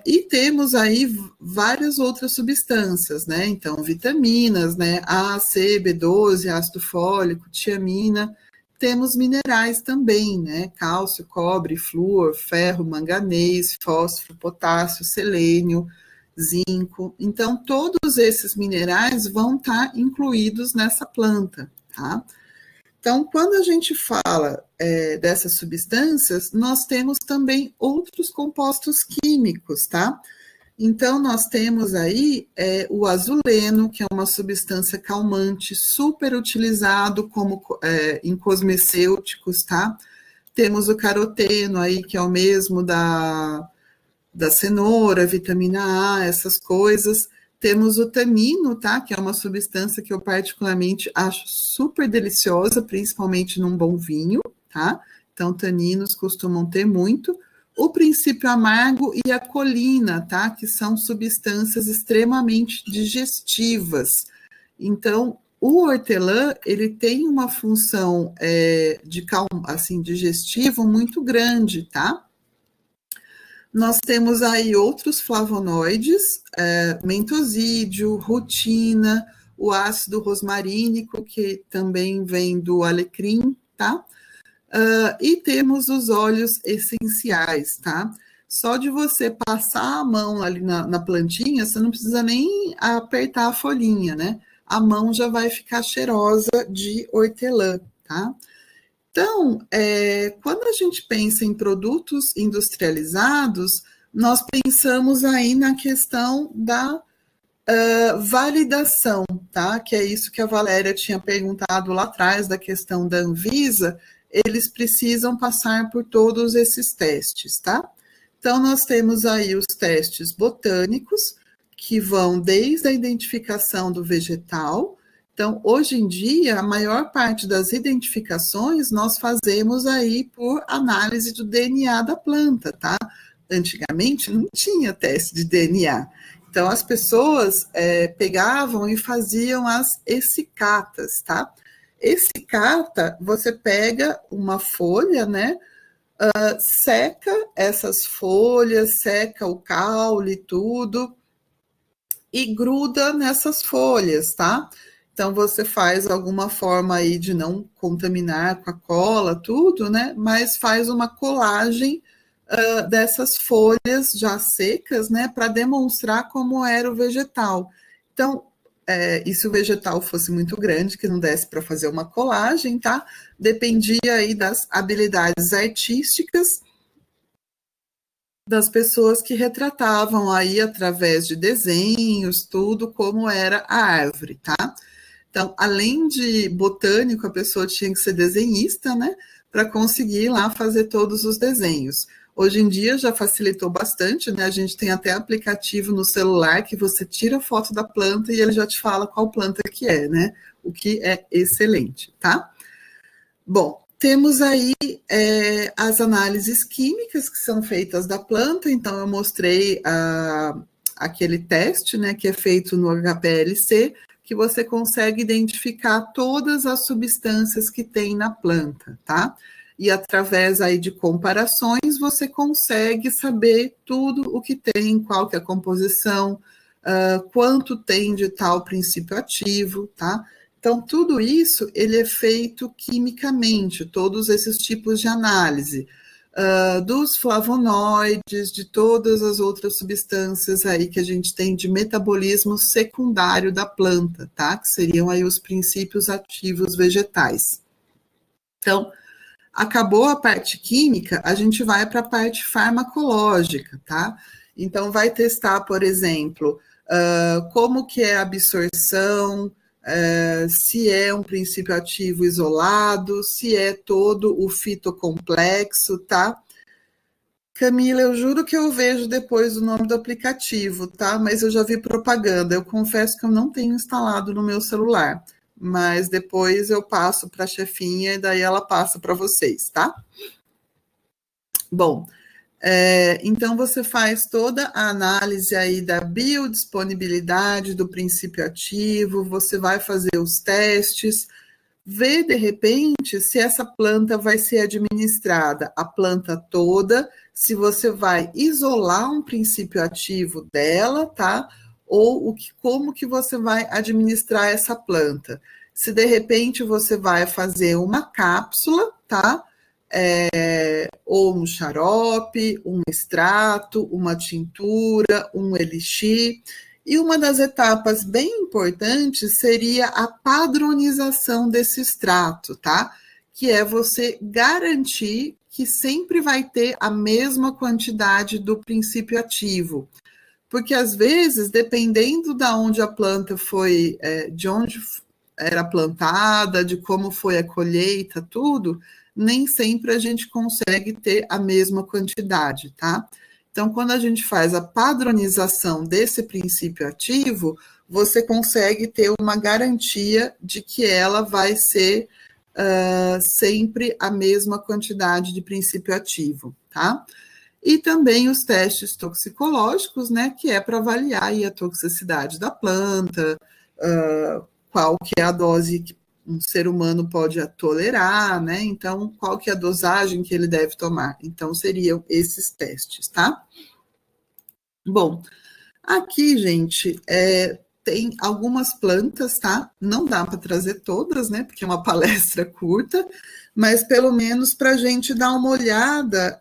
E temos aí várias outras substâncias, né? Então, vitaminas, né? A, C, B12, ácido fólico, tiamina. Temos minerais também, né? Cálcio, cobre, flúor, ferro, manganês, fósforo, potássio, selênio, zinco. Então, todos esses minerais vão estar incluídos nessa planta, tá? Então, quando a gente fala dessas substâncias, nós temos também outros compostos químicos, tá? Então, nós temos aí o azuleno, que é uma substância calmante, super utilizado em cosmecêuticos, tá? Temos o caroteno aí, que é o mesmo da cenoura, vitamina A, essas coisas. Temos o tanino, tá? Que é uma substância que eu particularmente acho super deliciosa, principalmente num bom vinho, tá? Então, taninos costumam ter muito. O princípio amargo e a colina, tá? Que são substâncias extremamente digestivas. Então, o hortelã, ele tem uma função digestivo muito grande, tá? Nós temos aí outros flavonoides, mentosídeo, rutina, o ácido rosmarínico, que também vem do alecrim, tá? E temos os óleos essenciais, tá? Só de você passar a mão ali na plantinha, você não precisa nem apertar a folhinha, né? A mão já vai ficar cheirosa de hortelã, tá? Então, quando a gente pensa em produtos industrializados, nós pensamos aí na questão da validação, tá? Que é isso que a Valéria tinha perguntado lá atrás, da questão da Anvisa. Eles precisam passar por todos esses testes, tá? Então, nós temos aí os testes botânicos, que vão desde a identificação do vegetal. Então, hoje em dia, a maior parte das identificações nós fazemos aí por análise do DNA da planta, tá? Antigamente não tinha teste de DNA. Então, as pessoas pegavam e faziam as essicatas, tá? Essicata, você pega uma folha, né? Seca essas folhas, seca o caule e tudo, e gruda nessas folhas, tá? Então, você faz alguma forma aí de não contaminar com a cola, tudo, né? Mas faz uma colagem dessas folhas já secas, né? Para demonstrar como era o vegetal. Então, e se o vegetal fosse muito grande, que não desse para fazer uma colagem, tá? Dependia aí das habilidades artísticas das pessoas que retratavam aí através de desenhos, tudo, como era a árvore, tá? Então, além de botânico, a pessoa tinha que ser desenhista, né? Para conseguir lá fazer todos os desenhos. Hoje em dia já facilitou bastante, né? A gente tem até aplicativo no celular que você tira a foto da planta e ele já te fala qual planta que é, né? O que é excelente, tá? Bom, temos aí as análises químicas que são feitas da planta, então eu mostrei aquele teste, né, que é feito no HPLC, que você consegue identificar todas as substâncias que tem na planta, tá? E através aí de comparações, você consegue saber tudo o que tem, qual que é a composição, quanto tem de tal princípio ativo, tá? Então, tudo isso, ele é feito quimicamente, todos esses tipos de análise, dos flavonoides, de todas as outras substâncias aí que a gente tem de metabolismo secundário da planta, tá? Que seriam aí os princípios ativos vegetais. Então, acabou a parte química, a gente vai para a parte farmacológica, tá? Então, vai testar, por exemplo, como que é a absorção, se é um princípio ativo isolado, se é todo o fitocomplexo, tá? Camila, eu juro que eu vejo depois o nome do aplicativo, tá? Mas eu já vi propaganda. Eu confesso que eu não tenho instalado no meu celular, mas depois eu passo para a chefinha e daí ela passa para vocês, tá? Bom, então você faz toda a análise aí da biodisponibilidade do princípio ativo, você vai fazer os testes, ver, de repente, se essa planta vai ser administrada, a planta toda, se você vai isolar um princípio ativo dela, tá? Ou como que você vai administrar essa planta. Se de repente você vai fazer uma cápsula, tá? Ou um xarope, um extrato, uma tintura, um elixir. E uma das etapas bem importantes seria a padronização desse extrato, tá? Que é você garantir que sempre vai ter a mesma quantidade do princípio ativo. Porque às vezes, dependendo de onde a planta foi, de onde era plantada, de como foi a colheita, tudo, nem sempre a gente consegue ter a mesma quantidade, tá? Então, quando a gente faz a padronização desse princípio ativo, você consegue ter uma garantia de que ela vai ser sempre a mesma quantidade de princípio ativo, tá? E também os testes toxicológicos, né, que é para avaliar aí a toxicidade da planta, qual que é a dose que um ser humano pode tolerar, né? Então, qual que é a dosagem que ele deve tomar? Então, seriam esses testes, tá? Bom, aqui, gente, tem algumas plantas, tá? Não dá para trazer todas, né? Porque é uma palestra curta, mas pelo menos para a gente dar uma olhada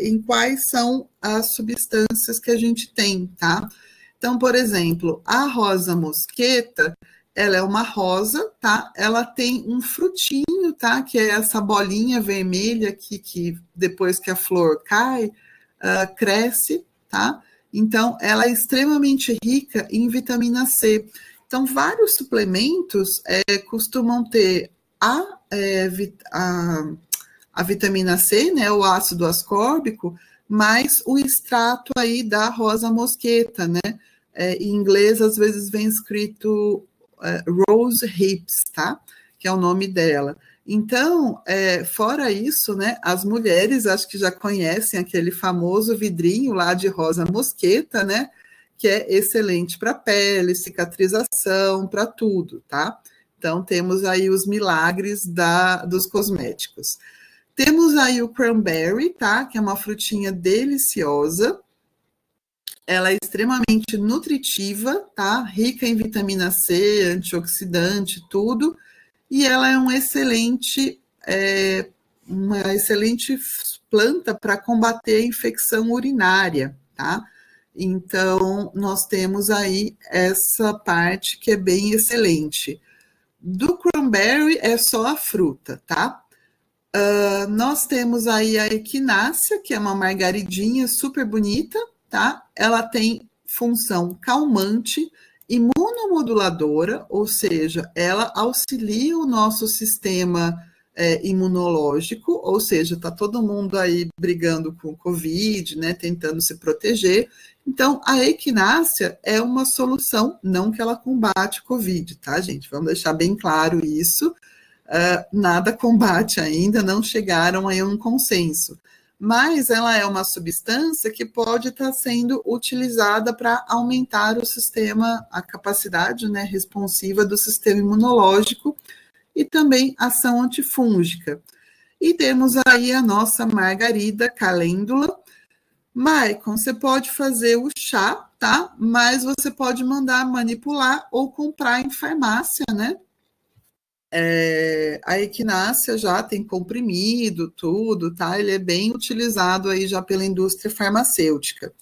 em quais são as substâncias que a gente tem, tá? Então, por exemplo, a rosa mosqueta, ela é uma rosa, tá? Ela tem um frutinho, tá? Que é essa bolinha vermelha que depois que a flor cai, cresce, tá? Então, ela é extremamente rica em vitamina C. Então, vários suplementos costumam ter a vitamina C, né? O ácido ascórbico, mais o extrato aí da rosa mosqueta, né? Em inglês, às vezes, vem escrito Rose Hips, tá? Que é o nome dela. Então, fora isso, né, as mulheres acho que já conhecem aquele famoso vidrinho lá de rosa mosqueta, né, que é excelente para pele, cicatrização, para tudo, tá? Então, temos aí os milagres dos cosméticos. Temos aí o cranberry, tá, que é uma frutinha deliciosa. Ela é extremamente nutritiva, tá? Rica em vitamina C, antioxidante, tudo. E ela é uma excelente planta para combater a infecção urinária, tá? Então, nós temos aí essa parte que é bem excelente. Do cranberry é só a fruta, tá? Nós temos aí a equinácea, que é uma margaridinha super bonita, tá? Ela tem função calmante, imunomoduladora, ou seja, ela auxilia o nosso sistema imunológico, ou seja, tá todo mundo aí brigando com o Covid, né, tentando se proteger. Então, a equinácea é uma solução, não que ela combate o Covid, tá, gente? Vamos deixar bem claro isso. Nada combate ainda, não chegaram a um consenso. Mas ela é uma substância que pode estar sendo utilizada para aumentar o sistema, a capacidade, né, responsiva do sistema imunológico e também ação antifúngica. E temos aí a nossa margarida calêndula. Maicon, você pode fazer o chá, tá? Mas você pode mandar manipular ou comprar em farmácia, né? A equinácea já tem comprimido, tudo, tá? Ele é bem utilizado aí já pela indústria farmacêutica.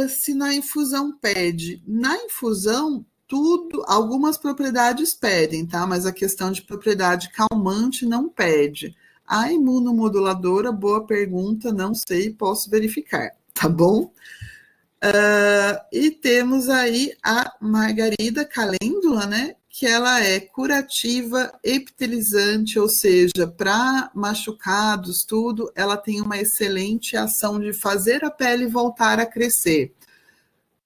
Se na infusão pede, na infusão, tudo, algumas propriedades pedem, tá? Mas a questão de propriedade calmante não pede. A imunomoduladora, boa pergunta, não sei, posso verificar, tá bom? E temos aí a margarida calêndula, né? Que ela é curativa, epitelizante, ou seja, para machucados, tudo, ela tem uma excelente ação de fazer a pele voltar a crescer.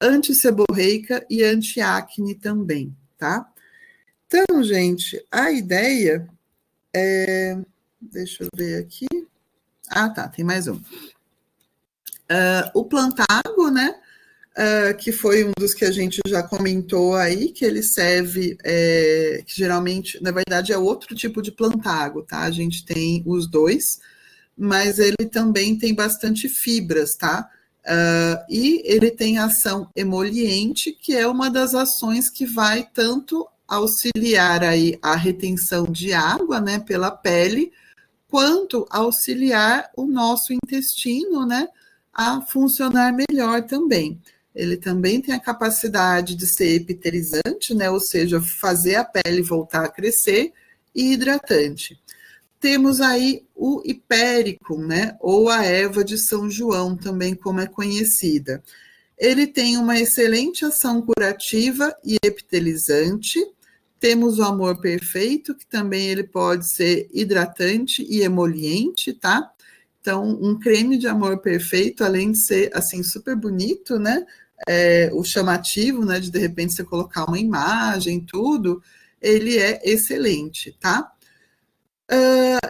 Antisseborreica e antiacne também, tá? Então, gente, a ideia é... Deixa eu ver aqui. Ah, tá, tem mais um. O plantago, né? que foi um dos que a gente já comentou aí, que ele serve, que geralmente, na verdade, é outro tipo de plantago, tá? A gente tem os dois, mas ele também tem bastante fibras, tá? E ele tem ação emoliente, que é uma das ações que vai tanto auxiliar aí a retenção de água, né, pela pele, quanto auxiliar o nosso intestino, né, a funcionar melhor também. Ele também tem a capacidade de ser epitelizante, né, ou seja, fazer a pele voltar a crescer, e hidratante. Temos aí o hipéricum, né, ou a erva de São João, também como é conhecida. Ele tem uma excelente ação curativa e epitelizante. Temos o amor perfeito, que também ele pode ser hidratante e emoliente, tá? Então, um creme de amor perfeito, além de ser, assim, super bonito, né? O chamativo, né? De repente você colocar uma imagem, tudo, ele é excelente, tá?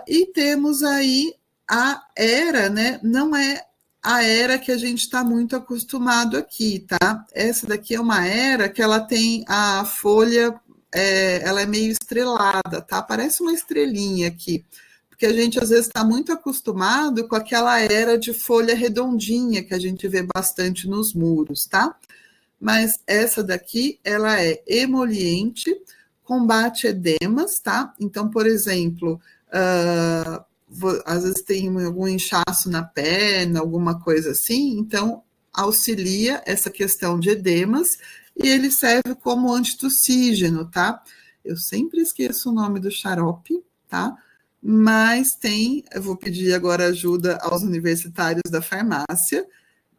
E temos aí a era, né? Não é a era que a gente está muito acostumado aqui, tá? Essa daqui é uma era que ela tem a folha, ela é meio estrelada, tá? Parece uma estrelinha aqui, porque a gente às vezes está muito acostumado com aquela era de folha redondinha que a gente vê bastante nos muros, tá? Mas essa daqui, ela é emoliente, combate edemas, tá? Então, por exemplo, às vezes tem algum inchaço na perna, alguma coisa assim, então auxilia essa questão de edemas e ele serve como antitussígeno, tá? Eu sempre esqueço o nome do xarope, tá? Mas eu vou pedir agora ajuda aos universitários da farmácia,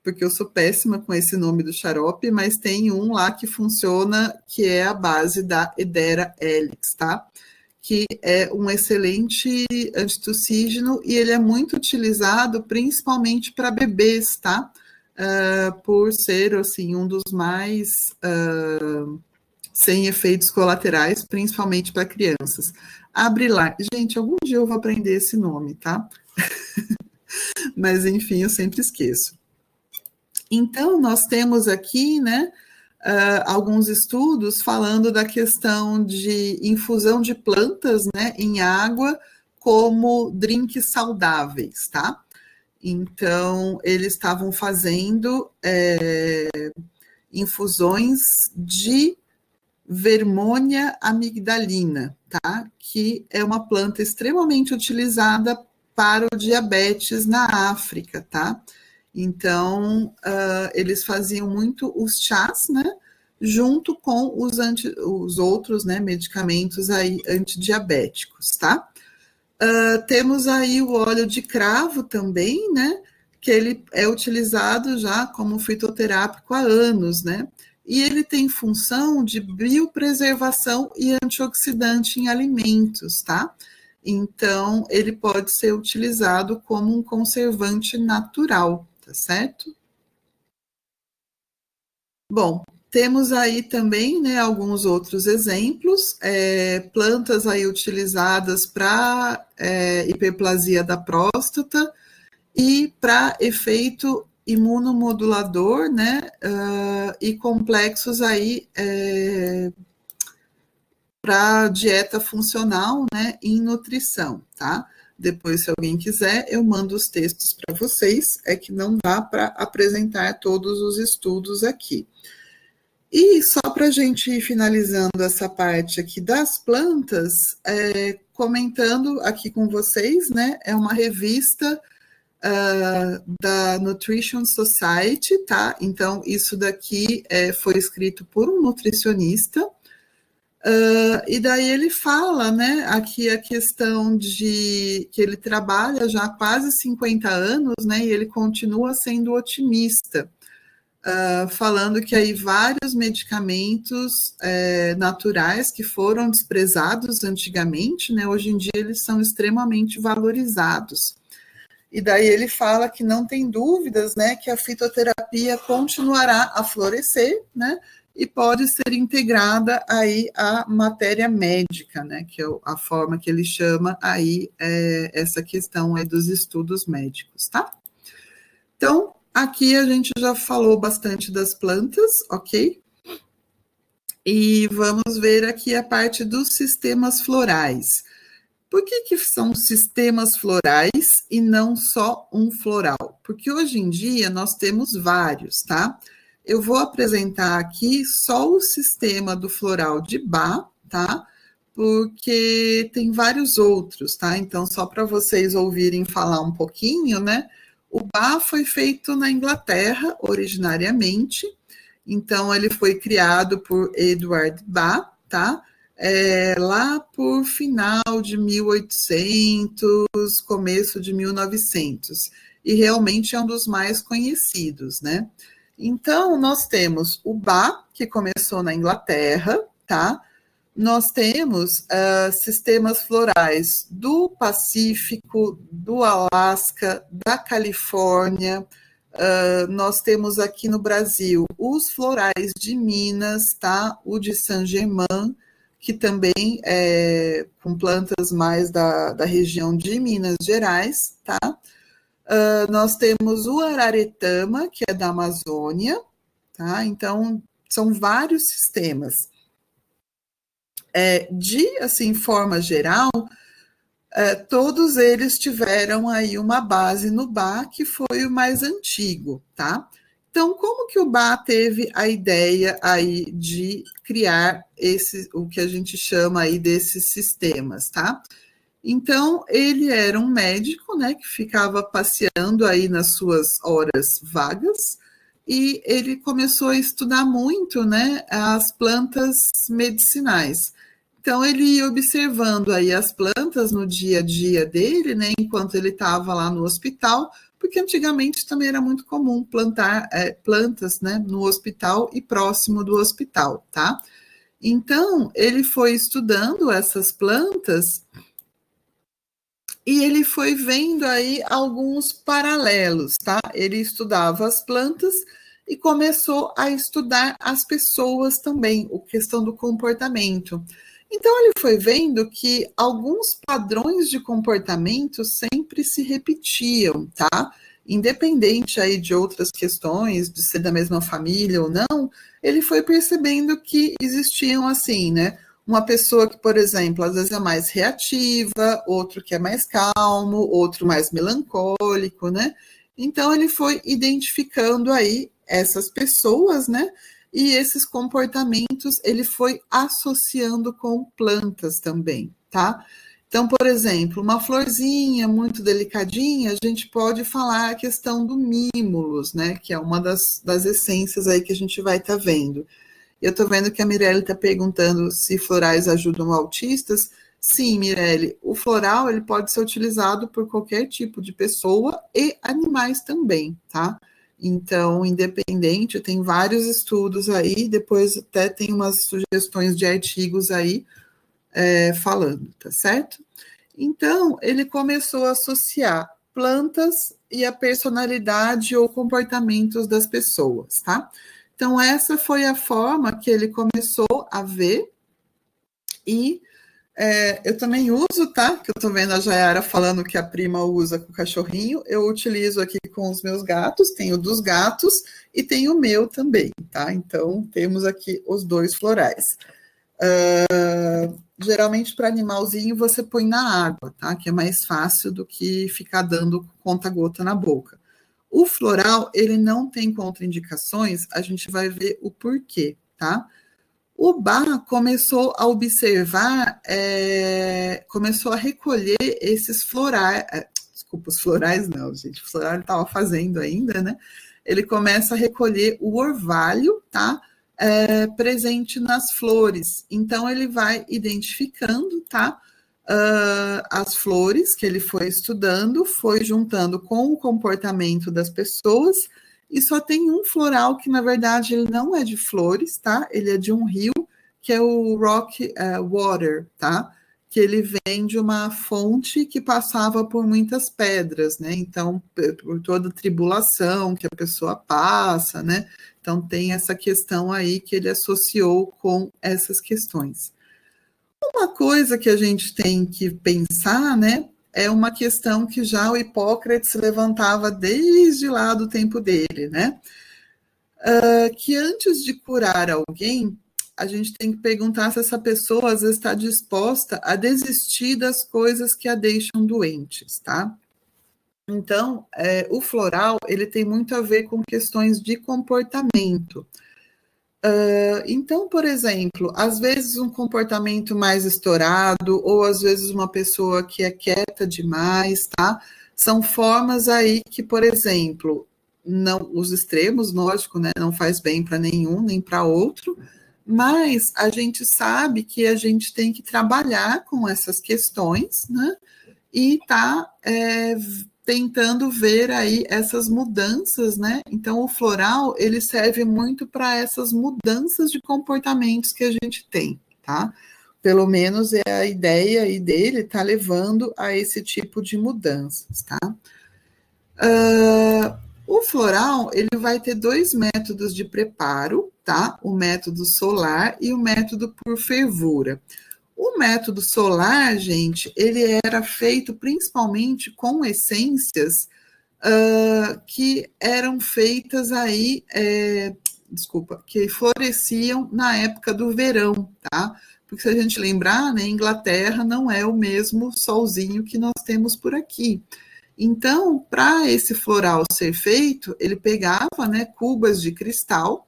porque eu sou péssima com esse nome do xarope, mas tem um lá que funciona, que é a base da Edera helix, tá? Que é um excelente antitussígeno e ele é muito utilizado principalmente para bebês, tá? Por ser, assim, um dos mais sem efeitos colaterais, principalmente para crianças. Abrilar. Gente, algum dia eu vou aprender esse nome, tá? Mas, enfim, eu sempre esqueço. Então, nós temos aqui, né, alguns estudos falando da questão de infusão de plantas, né, em água como drinks saudáveis, tá? Então, eles estavam fazendo infusões de Vermonia amigdalina, tá? Que é uma planta extremamente utilizada para o diabetes na África, tá? Então, eles faziam muito os chás, né? Junto com os outros, né, medicamentos aí antidiabéticos, tá? Temos aí o óleo de cravo também, né? Que ele é utilizado já como fitoterápico há anos, né? E ele tem função de biopreservação e antioxidante em alimentos, tá? Então, ele pode ser utilizado como um conservante natural, tá certo? Bom, temos aí também, né, alguns outros exemplos, plantas aí utilizadas para hiperplasia da próstata e para efeito imunomodulador, né, e complexos aí para dieta funcional, né, em nutrição, tá? Depois, se alguém quiser, eu mando os textos para vocês, é que não dá para apresentar todos os estudos aqui. E só para a gente ir finalizando essa parte aqui das plantas, comentando aqui com vocês, né, é uma revista da Nutrition Society, tá? Então, isso daqui foi escrito por um nutricionista, e daí ele fala, né, aqui a questão de que ele trabalha já há quase 50 anos, né, e ele continua sendo otimista, falando que aí vários medicamentos naturais que foram desprezados antigamente, né, hoje em dia eles são extremamente valorizados. E daí ele fala que não tem dúvidas, né, que a fitoterapia continuará a florescer, né, e pode ser integrada aí à matéria médica, né, que é a forma que ele chama aí essa questão aí dos estudos médicos, tá? Então, Aqui a gente já falou bastante das plantas, ok? E vamos ver aqui a parte dos sistemas florais. Por que são sistemas florais e não só um floral? Porque hoje em dia nós temos vários, tá? Eu vou apresentar aqui só o sistema do floral de Bach, tá? Porque tem vários outros, tá? Então, só para vocês ouvirem falar um pouquinho, né? O Bach foi feito na Inglaterra, originariamente. Então, ele foi criado por Edward Bach, tá? Lá por final de 1800, começo de 1900. E realmente é um dos mais conhecidos, né? Então, nós temos o Bach, que começou na Inglaterra, tá? Nós temos sistemas florais do Pacífico, do Alasca, da Califórnia. Nós temos aqui no Brasil os florais de Minas, tá? O de Saint-Germain, que também é com plantas mais da região de Minas Gerais, tá? Nós temos o Araretama, que é da Amazônia, tá? Então, são vários sistemas. De, assim, forma geral, todos eles tiveram aí uma base no Bach, que foi o mais antigo, tá? Então, como que o Bach teve a ideia aí de criar o que a gente chama aí desses sistemas, tá? Então, ele era um médico, né, que ficava passeando aí nas suas horas vagas, e ele começou a estudar muito, né, as plantas medicinais. Então, ele ia observando aí as plantas no dia a dia dele, né, enquanto ele estava lá no hospital, porque antigamente também era muito comum plantar plantas, né, no hospital e próximo do hospital, tá? Então, ele foi estudando essas plantas e ele foi vendo aí alguns paralelos, tá? Ele estudava as plantas e começou a estudar as pessoas também, a questão do comportamento. Então, ele foi vendo que alguns padrões de comportamento sempre se repetiam, tá? Independente aí de outras questões, de ser da mesma família ou não, ele foi percebendo que existiam assim, né? Uma pessoa que, por exemplo, às vezes é mais reativa, outro que é mais calmo, outro mais melancólico, né? Então, ele foi identificando aí essas pessoas, né? E esses comportamentos ele foi associando com plantas também, tá? Então, por exemplo, uma florzinha muito delicadinha, a gente pode falar a questão do mimulus, né? Que é uma das essências aí que a gente vai estar vendo. Eu estou vendo que a Mirelle está perguntando se florais ajudam autistas. Sim, Mirelle, o floral ele pode ser utilizado por qualquer tipo de pessoa e animais também, tá? Então, independente, tem vários estudos aí, depois até tem umas sugestões de artigos aí falando, tá certo? Então, ele começou a associar plantas e a personalidade ou comportamentos das pessoas, tá? Então, essa foi a forma que ele começou a ver e eu também uso, tá? Que eu tô vendo a Jayara falando que a prima usa com o cachorrinho. Eu utilizo aqui com os meus gatos, tenho dos gatos e tenho o meu também, tá? Então, temos aqui os dois florais. Geralmente, para animalzinho, você põe na água, tá? Que é mais fácil do que ficar dando conta-gota na boca. O floral, ele não tem contraindicações, a gente vai ver o porquê, tá? O Bach começou a observar, começou a recolher esses florais, desculpa, os florais não, gente, o floral ele estava fazendo ainda, né? Ele começa a recolher o orvalho, tá? Presente nas flores. Então, ele vai identificando, tá? As flores que ele foi estudando, foi juntando com o comportamento das pessoas, e só tem um floral que, na verdade, ele não é de flores, tá? Ele é de um rio, que é o Rock Water, tá? Que ele vem de uma fonte que passava por muitas pedras, né? Então, por toda a tribulação que a pessoa passa, né? Então, tem essa questão aí que ele associou com essas questões. Uma coisa que a gente tem que pensar, né? é uma questão que já o Hipócrates levantava desde lá do tempo dele, né? Que antes de curar alguém, a gente tem que perguntar se essa pessoa às vezes está disposta a desistir das coisas que a deixam doentes, tá? Então, o floral, ele tem muito a ver com questões de comportamento. Então, por exemplo, às vezes um comportamento mais estourado, ou às vezes uma pessoa que é quieta demais, tá? São formas aí que, por exemplo, não, os extremos, lógico, né? Não faz bem para nenhum, nem para outro, mas a gente sabe que a gente tem que trabalhar com essas questões, né? E tá tentando ver aí essas mudanças, né? Então, o floral, ele serve muito para essas mudanças de comportamentos que a gente tem, tá? Pelo menos é a ideia aí dele, tá levando a esse tipo de mudanças, tá? O floral, ele vai ter 2 métodos de preparo, tá? O método solar e o método por fervura. O método solar, gente, ele era feito principalmente com essências que eram feitas aí, que floresciam na época do verão, tá? Porque se a gente lembrar, né, Inglaterra não é o mesmo solzinho que nós temos por aqui. Então, para esse floral ser feito, ele pegava, né, cubas de cristal,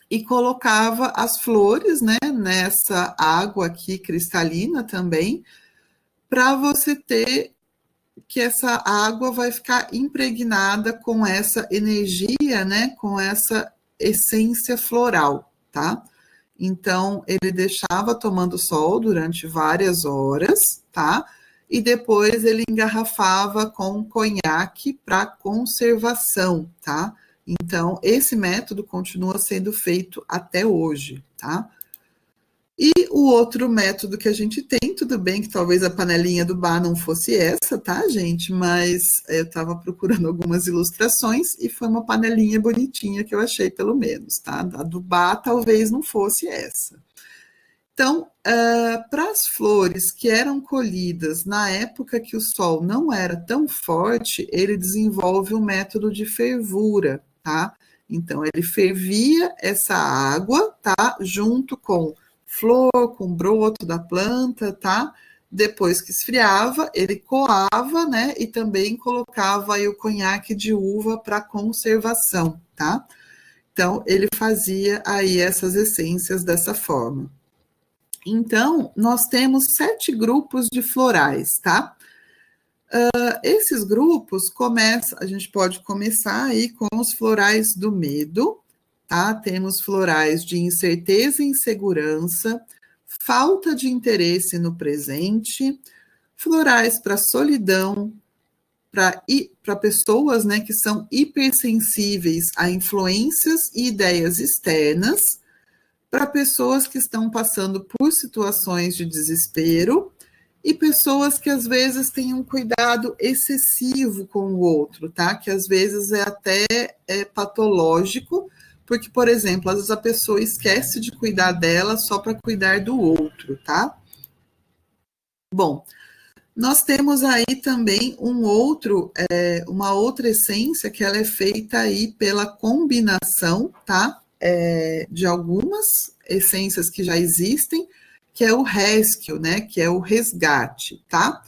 e colocava as flores, né, nessa água aqui cristalina também, para você ter que essa água vai ficar impregnada com essa energia, né, com essa essência floral, tá? Então, ele deixava tomando sol durante várias horas, tá? E depois ele engarrafava com conhaque para conservação, tá? Então, esse método continua sendo feito até hoje, tá? E o outro método que a gente tem, tudo bem que talvez a panelinha do bar não fosse essa, tá, gente? Mas eu estava procurando algumas ilustrações e foi uma panelinha bonitinha que eu achei, pelo menos, tá? A do bar talvez não fosse essa. Então, para as flores que eram colhidas na época que o sol não era tão forte, ele desenvolve o método de fervura, tá? Então, ele fervia essa água, tá? Junto com flor, com broto da planta, tá? Depois que esfriava, ele coava, né? E também colocava aí o conhaque de uva para conservação, tá? Então, ele fazia aí essas essências dessa forma. Então, nós temos 7 grupos de florais, tá? Esses grupos a gente pode começar aí com os florais do medo, tá? Temos florais de incerteza e insegurança, falta de interesse no presente, florais para solidão, para pessoas, né, que são hipersensíveis a influências e ideias externas, para pessoas que estão passando por situações de desespero e pessoas que às vezes têm um cuidado excessivo com o outro, tá? Que às vezes é até patológico, porque, por exemplo, às vezes a pessoa esquece de cuidar dela só para cuidar do outro, tá? Bom, nós temos aí também uma outra essência que ela é feita aí pela combinação, tá? De algumas essências que já existem, que é o rescue, né? Que é o resgate, tá?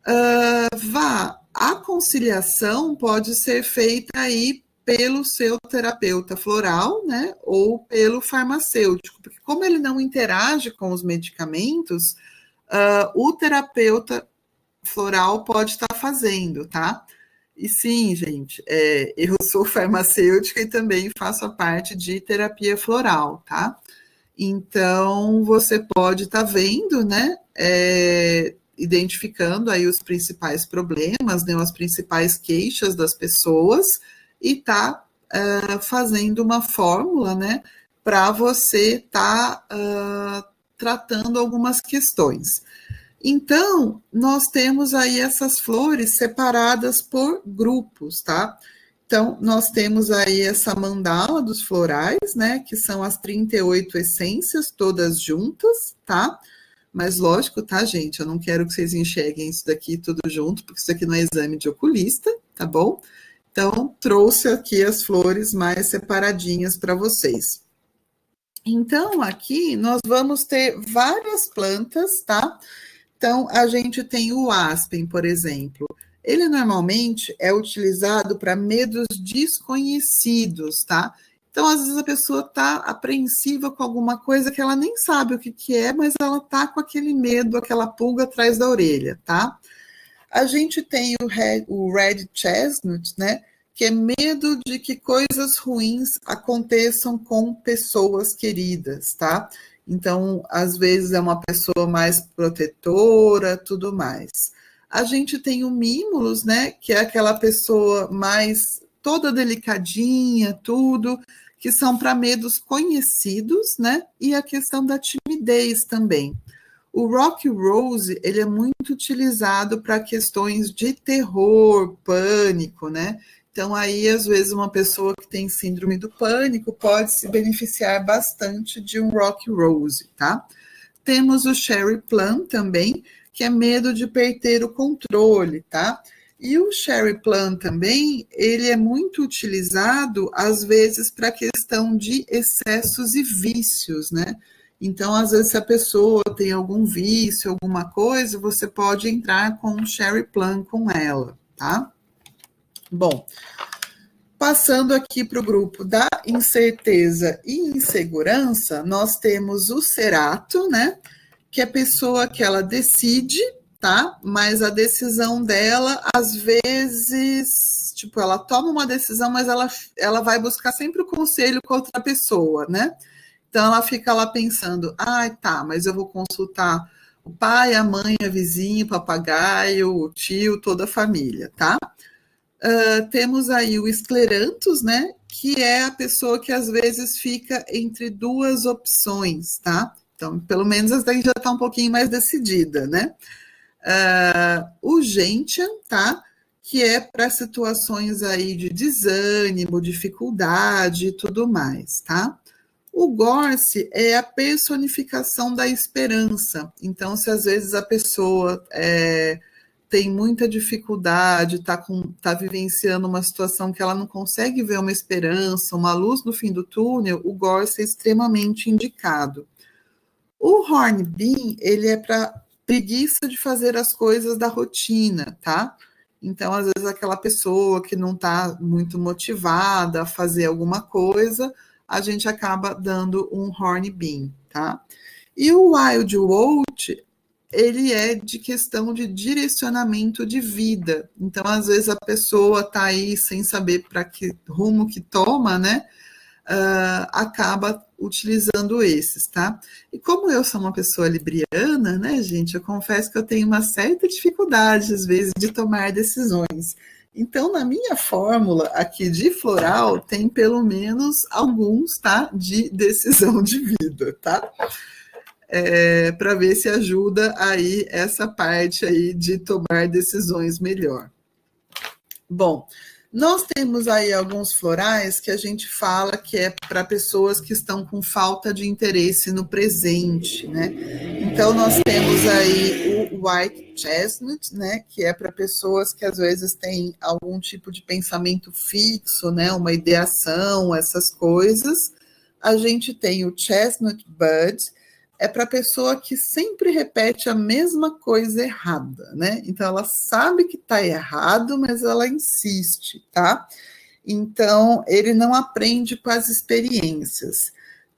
A conciliação pode ser feita aí pelo seu terapeuta floral, né? Ou pelo farmacêutico, porque como ele não interage com os medicamentos, o terapeuta floral pode estar fazendo, tá? E sim, gente, eu sou farmacêutica e também faço a parte de terapia floral, tá? Então, você pode estar vendo, né, identificando aí os principais problemas, né, as principais queixas das pessoas e tá fazendo uma fórmula, né, para você estar tratando algumas questões. Então, nós temos aí essas flores separadas por grupos, tá? Então, nós temos aí essa mandala dos florais, né? Que são as 38 essências, todas juntas, tá? Mas lógico, tá, gente? Eu não quero que vocês enxerguem isso daqui tudo junto, porque isso aqui não é exame de oculista, tá bom? Então, trouxe aqui as flores mais separadinhas para vocês. Então, aqui nós vamos ter várias plantas, tá? Então, a gente tem o aspen, por exemplo. Ele normalmente é utilizado para medos desconhecidos, tá? Então, às vezes a pessoa está apreensiva com alguma coisa que ela nem sabe o que é, mas ela está com aquele medo, aquela pulga atrás da orelha, tá? A gente tem o red chestnut, né? Que é medo de que coisas ruins aconteçam com pessoas queridas, tá? Então, às vezes é uma pessoa mais protetora, tudo mais. A gente tem o mimulus, né? Que é aquela pessoa mais toda delicadinha, tudo, que são para medos conhecidos, né? E a questão da timidez também. O Rock Rose, ele é muito utilizado para questões de terror, pânico, né? Então, aí, às vezes, uma pessoa que tem síndrome do pânico pode se beneficiar bastante de um Rock Rose, tá? Temos o Cherry Plum também, que é medo de perder o controle, tá? E o Cherry Plum também, ele é muito utilizado, às vezes, para questão de excessos e vícios, né? Então, às vezes, se a pessoa tem algum vício, alguma coisa, você pode entrar com um Cherry Plum com ela, tá? Bom, passando aqui para o grupo da incerteza e insegurança, nós temos o cerato, né? Que é a pessoa que ela decide, tá? Mas a decisão dela, às vezes, tipo, ela toma uma decisão, mas ela vai buscar sempre o conselho com outra pessoa, né? Então, ela fica lá pensando, tá, mas eu vou consultar o pai, a mãe, a vizinha, o papagaio, o tio, toda a família, tá? Temos aí o escleranthus, né? Que é a pessoa que às vezes fica entre duas opções, tá? Então, pelo menos essa daí já está um pouquinho mais decidida, né? O gentian, tá? Que é para situações aí de desânimo, dificuldade e tudo mais, tá? O Gorse é a personificação da esperança. Então, se às vezes a pessoa tem muita dificuldade, está vivenciando uma situação que ela não consegue ver uma esperança, uma luz no fim do túnel, o Gorse é extremamente indicado. O Hornbeam, ele é para preguiça de fazer as coisas da rotina, tá? Então, às vezes, aquela pessoa que não está muito motivada a fazer alguma coisa, a gente acaba dando um Hornbeam, tá? E o Wild Oat, ele é de questão de direcionamento de vida. Então, às vezes, a pessoa está aí sem saber para que rumo que toma, né? Acaba utilizando esses, tá? E como eu sou uma pessoa libriana, né, gente, eu confesso que eu tenho uma certa dificuldade, às vezes, de tomar decisões. Então, na minha fórmula aqui de floral, tem pelo menos alguns, tá? De decisão de vida, tá? Para ver se ajuda aí essa parte aí de tomar decisões melhor. Bom, nós temos aí alguns florais que a gente fala que é para pessoas que estão com falta de interesse no presente, né? Então, nós temos aí o White Chestnut, né? Que é para pessoas que às vezes têm algum tipo de pensamento fixo, né? Uma ideação, essas coisas. A gente tem o Chestnut Bud, é para a pessoa que sempre repete a mesma coisa errada, né? Então, ela sabe que está errado, mas ela insiste, tá? Então, ele não aprende com as experiências.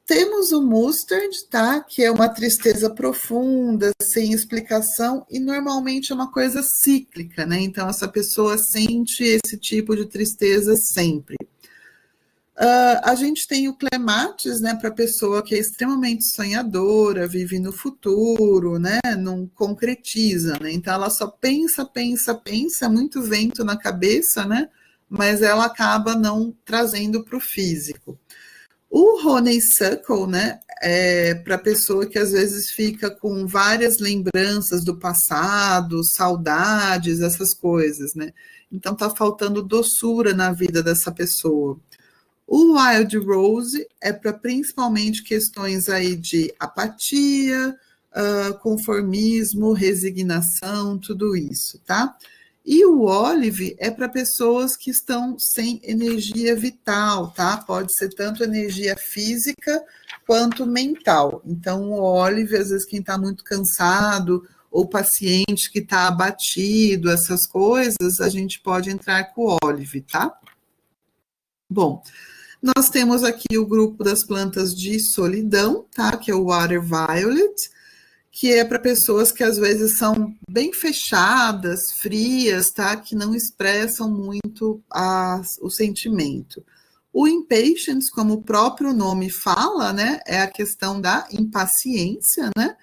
Temos o Mustard, tá? Que é uma tristeza profunda, sem explicação, e normalmente é uma coisa cíclica, né? Então, essa pessoa sente esse tipo de tristeza sempre. A gente tem o clematis, né, para pessoa que é extremamente sonhadora, vive no futuro, né, não concretiza, né, então ela só pensa, muito vento na cabeça, né, mas ela acaba não trazendo para o físico. O honeysuckle, né, é para pessoa que às vezes fica com várias lembranças do passado, saudades, essas coisas, né, então tá faltando doçura na vida dessa pessoa. O Wild Rose é para principalmente questões aí de apatia, conformismo, resignação, tudo isso, tá? E o Olive é para pessoas que estão sem energia vital, tá? Pode ser tanto energia física quanto mental. Então, o Olive, às vezes, quem está muito cansado, ou paciente que está abatido, essas coisas, a gente pode entrar com o Olive, tá? Bom, nós temos aqui o grupo das plantas de solidão, tá? Que é o Water Violet, que é para pessoas que às vezes são bem fechadas, frias, tá? Que não expressam muito o sentimento. O impatience, como o próprio nome fala, né? É a questão da impaciência, né?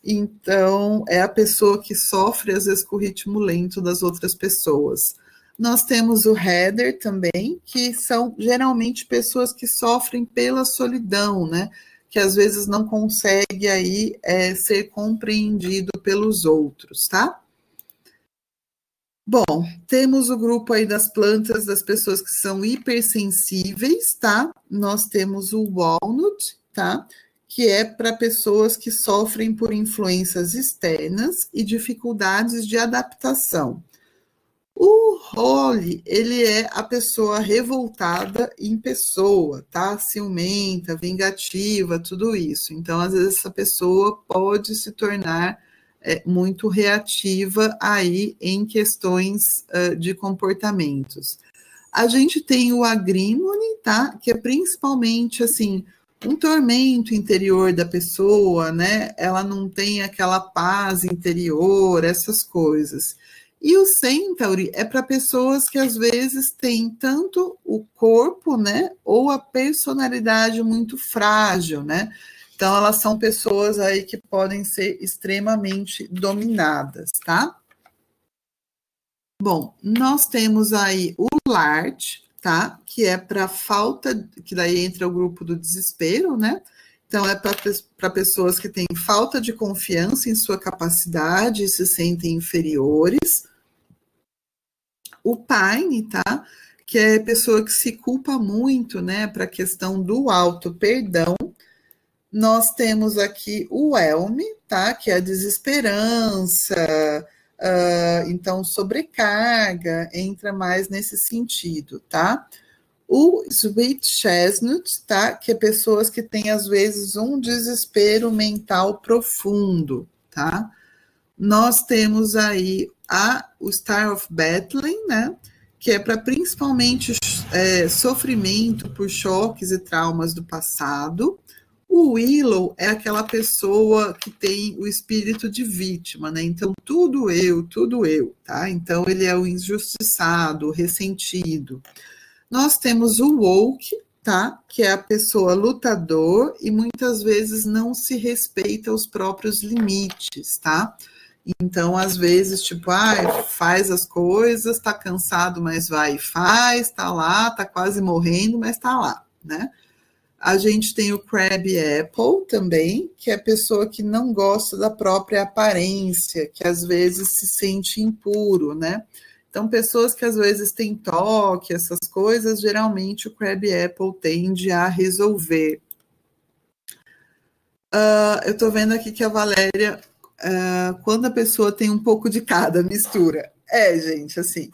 Então, é a pessoa que sofre, às vezes, com o ritmo lento das outras pessoas. Nós temos o Heather também, que são geralmente pessoas que sofrem pela solidão, né? Que às vezes não consegue aí ser compreendido pelos outros, tá? Bom, temos o grupo aí das plantas das pessoas que são hipersensíveis, tá? Nós temos o Walnut, tá? Que é para pessoas que sofrem por influências externas e dificuldades de adaptação. O Holly, ele é a pessoa revoltada em pessoa, tá? Ciumenta, vingativa, tudo isso. Então, às vezes, essa pessoa pode se tornar muito reativa aí em questões de comportamentos. A gente tem o Agrimony, tá? Que é principalmente, assim, um tormento interior da pessoa, né? Ela não tem aquela paz interior, essas coisas. E o Centauri é para pessoas que às vezes têm tanto o corpo, né, ou a personalidade muito frágil, né? Então, elas são pessoas aí que podem ser extremamente dominadas, tá? Bom, nós temos aí o Large, tá? Que é para falta, que daí entra o grupo do desespero, né? Então, é para pessoas que têm falta de confiança em sua capacidade e se sentem inferiores. O Pine, tá? Que é pessoa que se culpa muito, né? Para a questão do auto-perdão. Nós temos aqui o Elm, tá? Que é a desesperança, então sobrecarga, entra mais nesse sentido, tá? O Sweet Chestnut, tá? Que é pessoas que têm, às vezes, um desespero mental profundo, tá? Nós temos aí o Star of Bethlehem, né? Que é para principalmente sofrimento por choques e traumas do passado. O Willow é aquela pessoa que tem o espírito de vítima, né? Então, tudo eu, tá? Então, ele é o injustiçado, o ressentido. Nós temos o Woke, tá? Que é a pessoa lutador e muitas vezes não se respeita os próprios limites, tá? Então, às vezes, tipo, faz as coisas, tá cansado, mas vai e faz, tá lá, tá quase morrendo, mas tá lá, né? A gente tem o Crab Apple também, que é a pessoa que não gosta da própria aparência, que às vezes se sente impuro, né? Então, pessoas que às vezes têm toque, essas coisas, geralmente o Crab Apple tende a resolver. Eu tô vendo aqui que a Valéria, quando a pessoa tem um pouco de cada, mistura. Gente, assim,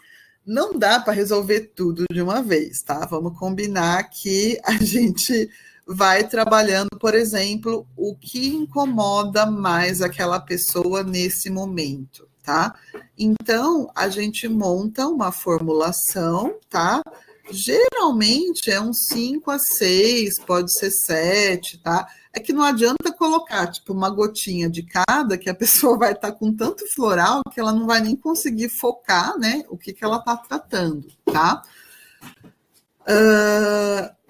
não dá para resolver tudo de uma vez, tá? Vamos combinar que a gente vai trabalhando, por exemplo, o que incomoda mais aquela pessoa nesse momento, tá? Então, a gente monta uma formulação, tá? Geralmente é um 5 a 6, pode ser 7, tá? É que não adianta colocar, tipo, uma gotinha de cada, que a pessoa vai estar com tanto floral que ela não vai nem conseguir focar, né, o que ela está tratando, tá?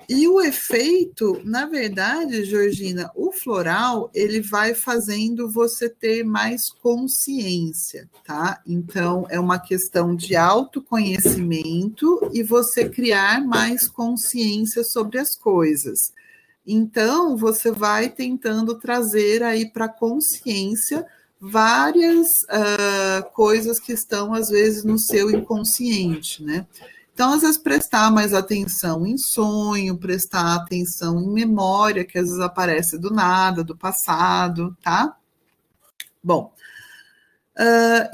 E o efeito, na verdade, Georgina, o floral, ele vai fazendo você ter mais consciência, tá? Então, é uma questão de autoconhecimento e você criar mais consciência sobre as coisas. Então, você vai tentando trazer aí para a consciência várias coisas que estão, às vezes, no seu inconsciente, né? Então, às vezes, prestar mais atenção em sonho, prestar atenção em memória, que às vezes aparece do nada, do passado, tá? Bom,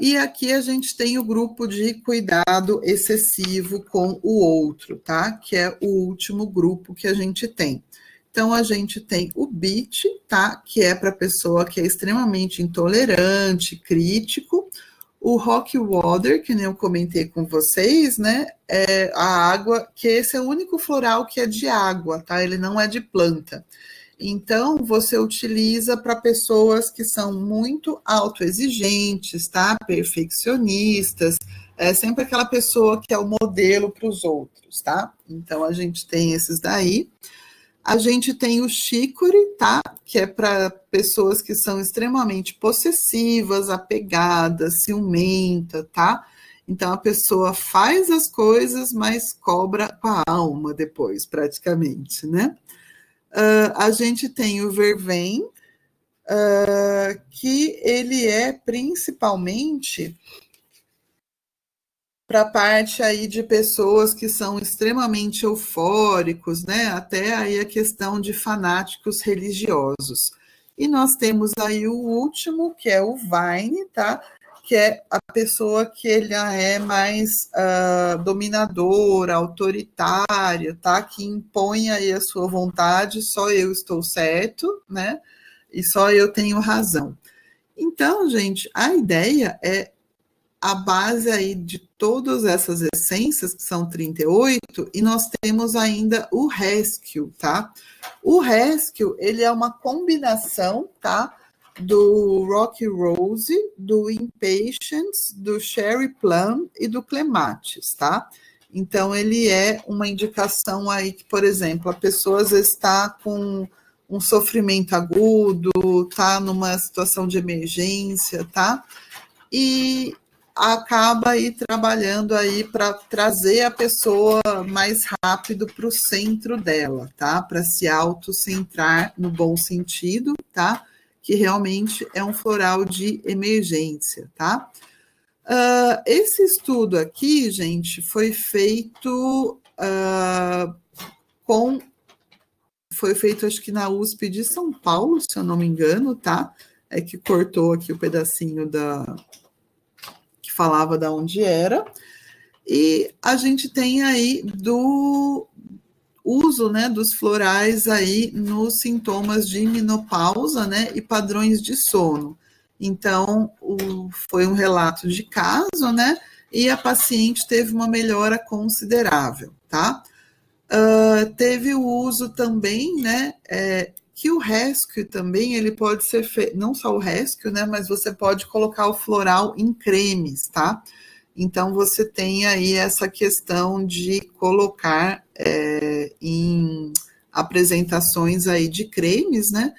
e aqui a gente tem o grupo de cuidado excessivo com o outro, tá? Que é o último grupo que a gente tem. Então, a gente tem o BIT, tá? Que é para pessoa que é extremamente intolerante, crítico. O Rock Water, que nem eu comentei com vocês, né? É a água, que esse é o único floral que é de água, tá? Ele não é de planta. Então, você utiliza para pessoas que são muito autoexigentes, tá? Perfeccionistas, é sempre aquela pessoa que é o modelo para os outros, tá? Então, a gente tem esses daí. A gente tem o chicory, tá? Que é para pessoas que são extremamente possessivas, apegadas, ciumenta, tá? Então, a pessoa faz as coisas, mas cobra com a alma depois, praticamente, né? A gente tem o vervém, que ele é principalmente para a parte aí de pessoas que são extremamente eufóricos, né? Até aí a questão de fanáticos religiosos. E nós temos aí o último, que é o Vine, tá? Que é a pessoa que ele é mais dominadora, autoritária, tá? Que impõe aí a sua vontade, só eu estou certo, né? E só eu tenho razão. Então, gente, a ideia é a base aí de todas essas essências, que são 38, e nós temos ainda o Rescue, tá? O Rescue, ele é uma combinação, tá? Do Rocky Rose, do Impatience, do Cherry Plum e do Clematis, tá? Então, ele é uma indicação aí que, por exemplo, a pessoa às vezes está com um sofrimento agudo, tá numa situação de emergência, tá? E acaba aí trabalhando aí para trazer a pessoa mais rápido para o centro dela, tá? Para se autocentrar no bom sentido, tá? Que realmente é um floral de emergência, tá? Esse estudo aqui, gente, foi feito foi feito acho que na USP de São Paulo, se eu não me engano, tá? É que cortou aqui o pedacinho que falava da onde era, e a gente tem aí do uso, né, dos florais aí nos sintomas de menopausa, né, e padrões de sono. Então, foi um relato de caso, né, e a paciente teve uma melhora considerável, tá? Teve o uso também, né, que o rescue também, ele pode ser feito, não só o rescue, né, mas você pode colocar o floral em cremes, tá? Então, você tem aí essa questão de colocar em apresentações aí de cremes, né?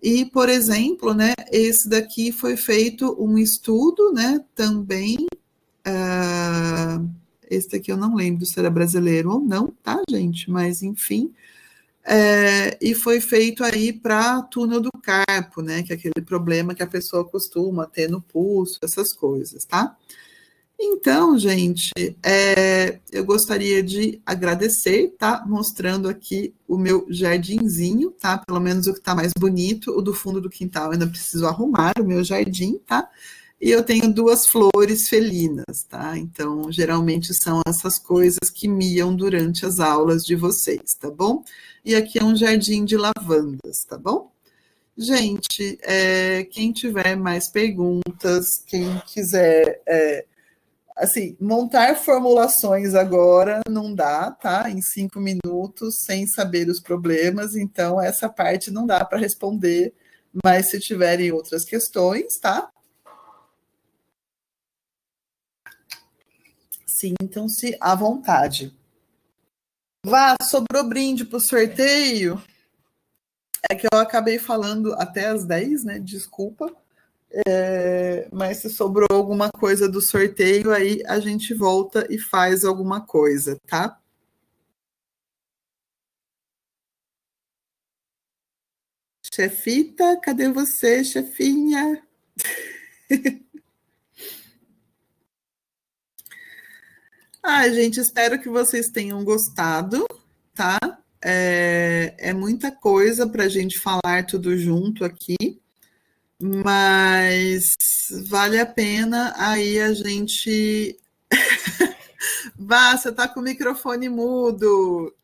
E, por exemplo, né, esse daqui foi feito um estudo, né, também, esse daqui eu não lembro se era brasileiro ou não, tá, gente? Mas, enfim, e foi feito aí para túnel do carpo, né? Que é aquele problema que a pessoa costuma ter no pulso, essas coisas, tá? Então, gente, eu gostaria de agradecer, tá? Mostrando aqui o meu jardinzinho, tá? Pelo menos o que tá mais bonito, o do fundo do quintal, eu ainda preciso arrumar o meu jardim, tá? E eu tenho 2 flores felinas, tá? Então, geralmente são essas coisas que miam durante as aulas de vocês, tá bom? E aqui é um jardim de lavandas, tá bom? Gente, quem tiver mais perguntas, quem quiser, assim, montar formulações agora não dá, tá? Em 5 minutos, sem saber os problemas, então essa parte não dá para responder, mas se tiverem outras questões, tá? Sintam-se à vontade. Vá, sobrou brinde para o sorteio? É que eu acabei falando até às 10, né? Desculpa. Mas se sobrou alguma coisa do sorteio, aí a gente volta e faz alguma coisa, tá? Chefita, cadê você, chefinha? Gente, espero que vocês tenham gostado, tá? É muita coisa para a gente falar tudo junto aqui. Mas vale a pena aí a gente. Vá, você está com o microfone mudo.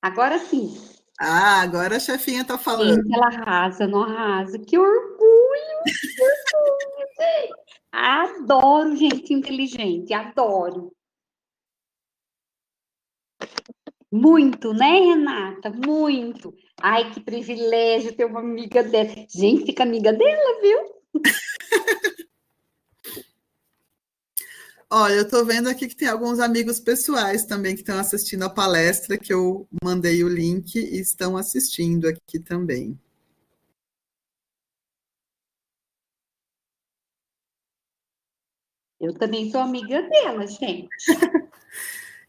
Agora sim. Ah, agora a chefinha está falando. Gente, ela arrasa, não arrasa. Que orgulho! Que orgulho, gente! Adoro gente inteligente, adoro. Muito, né, Renata? Muito. Ai, que privilégio ter uma amiga dela. Gente, fica amiga dela, viu? Olha, eu estou vendo aqui que tem alguns amigos pessoais também que estão assistindo a palestra, que eu mandei o link e estão assistindo aqui também. Eu também sou amiga dela, gente.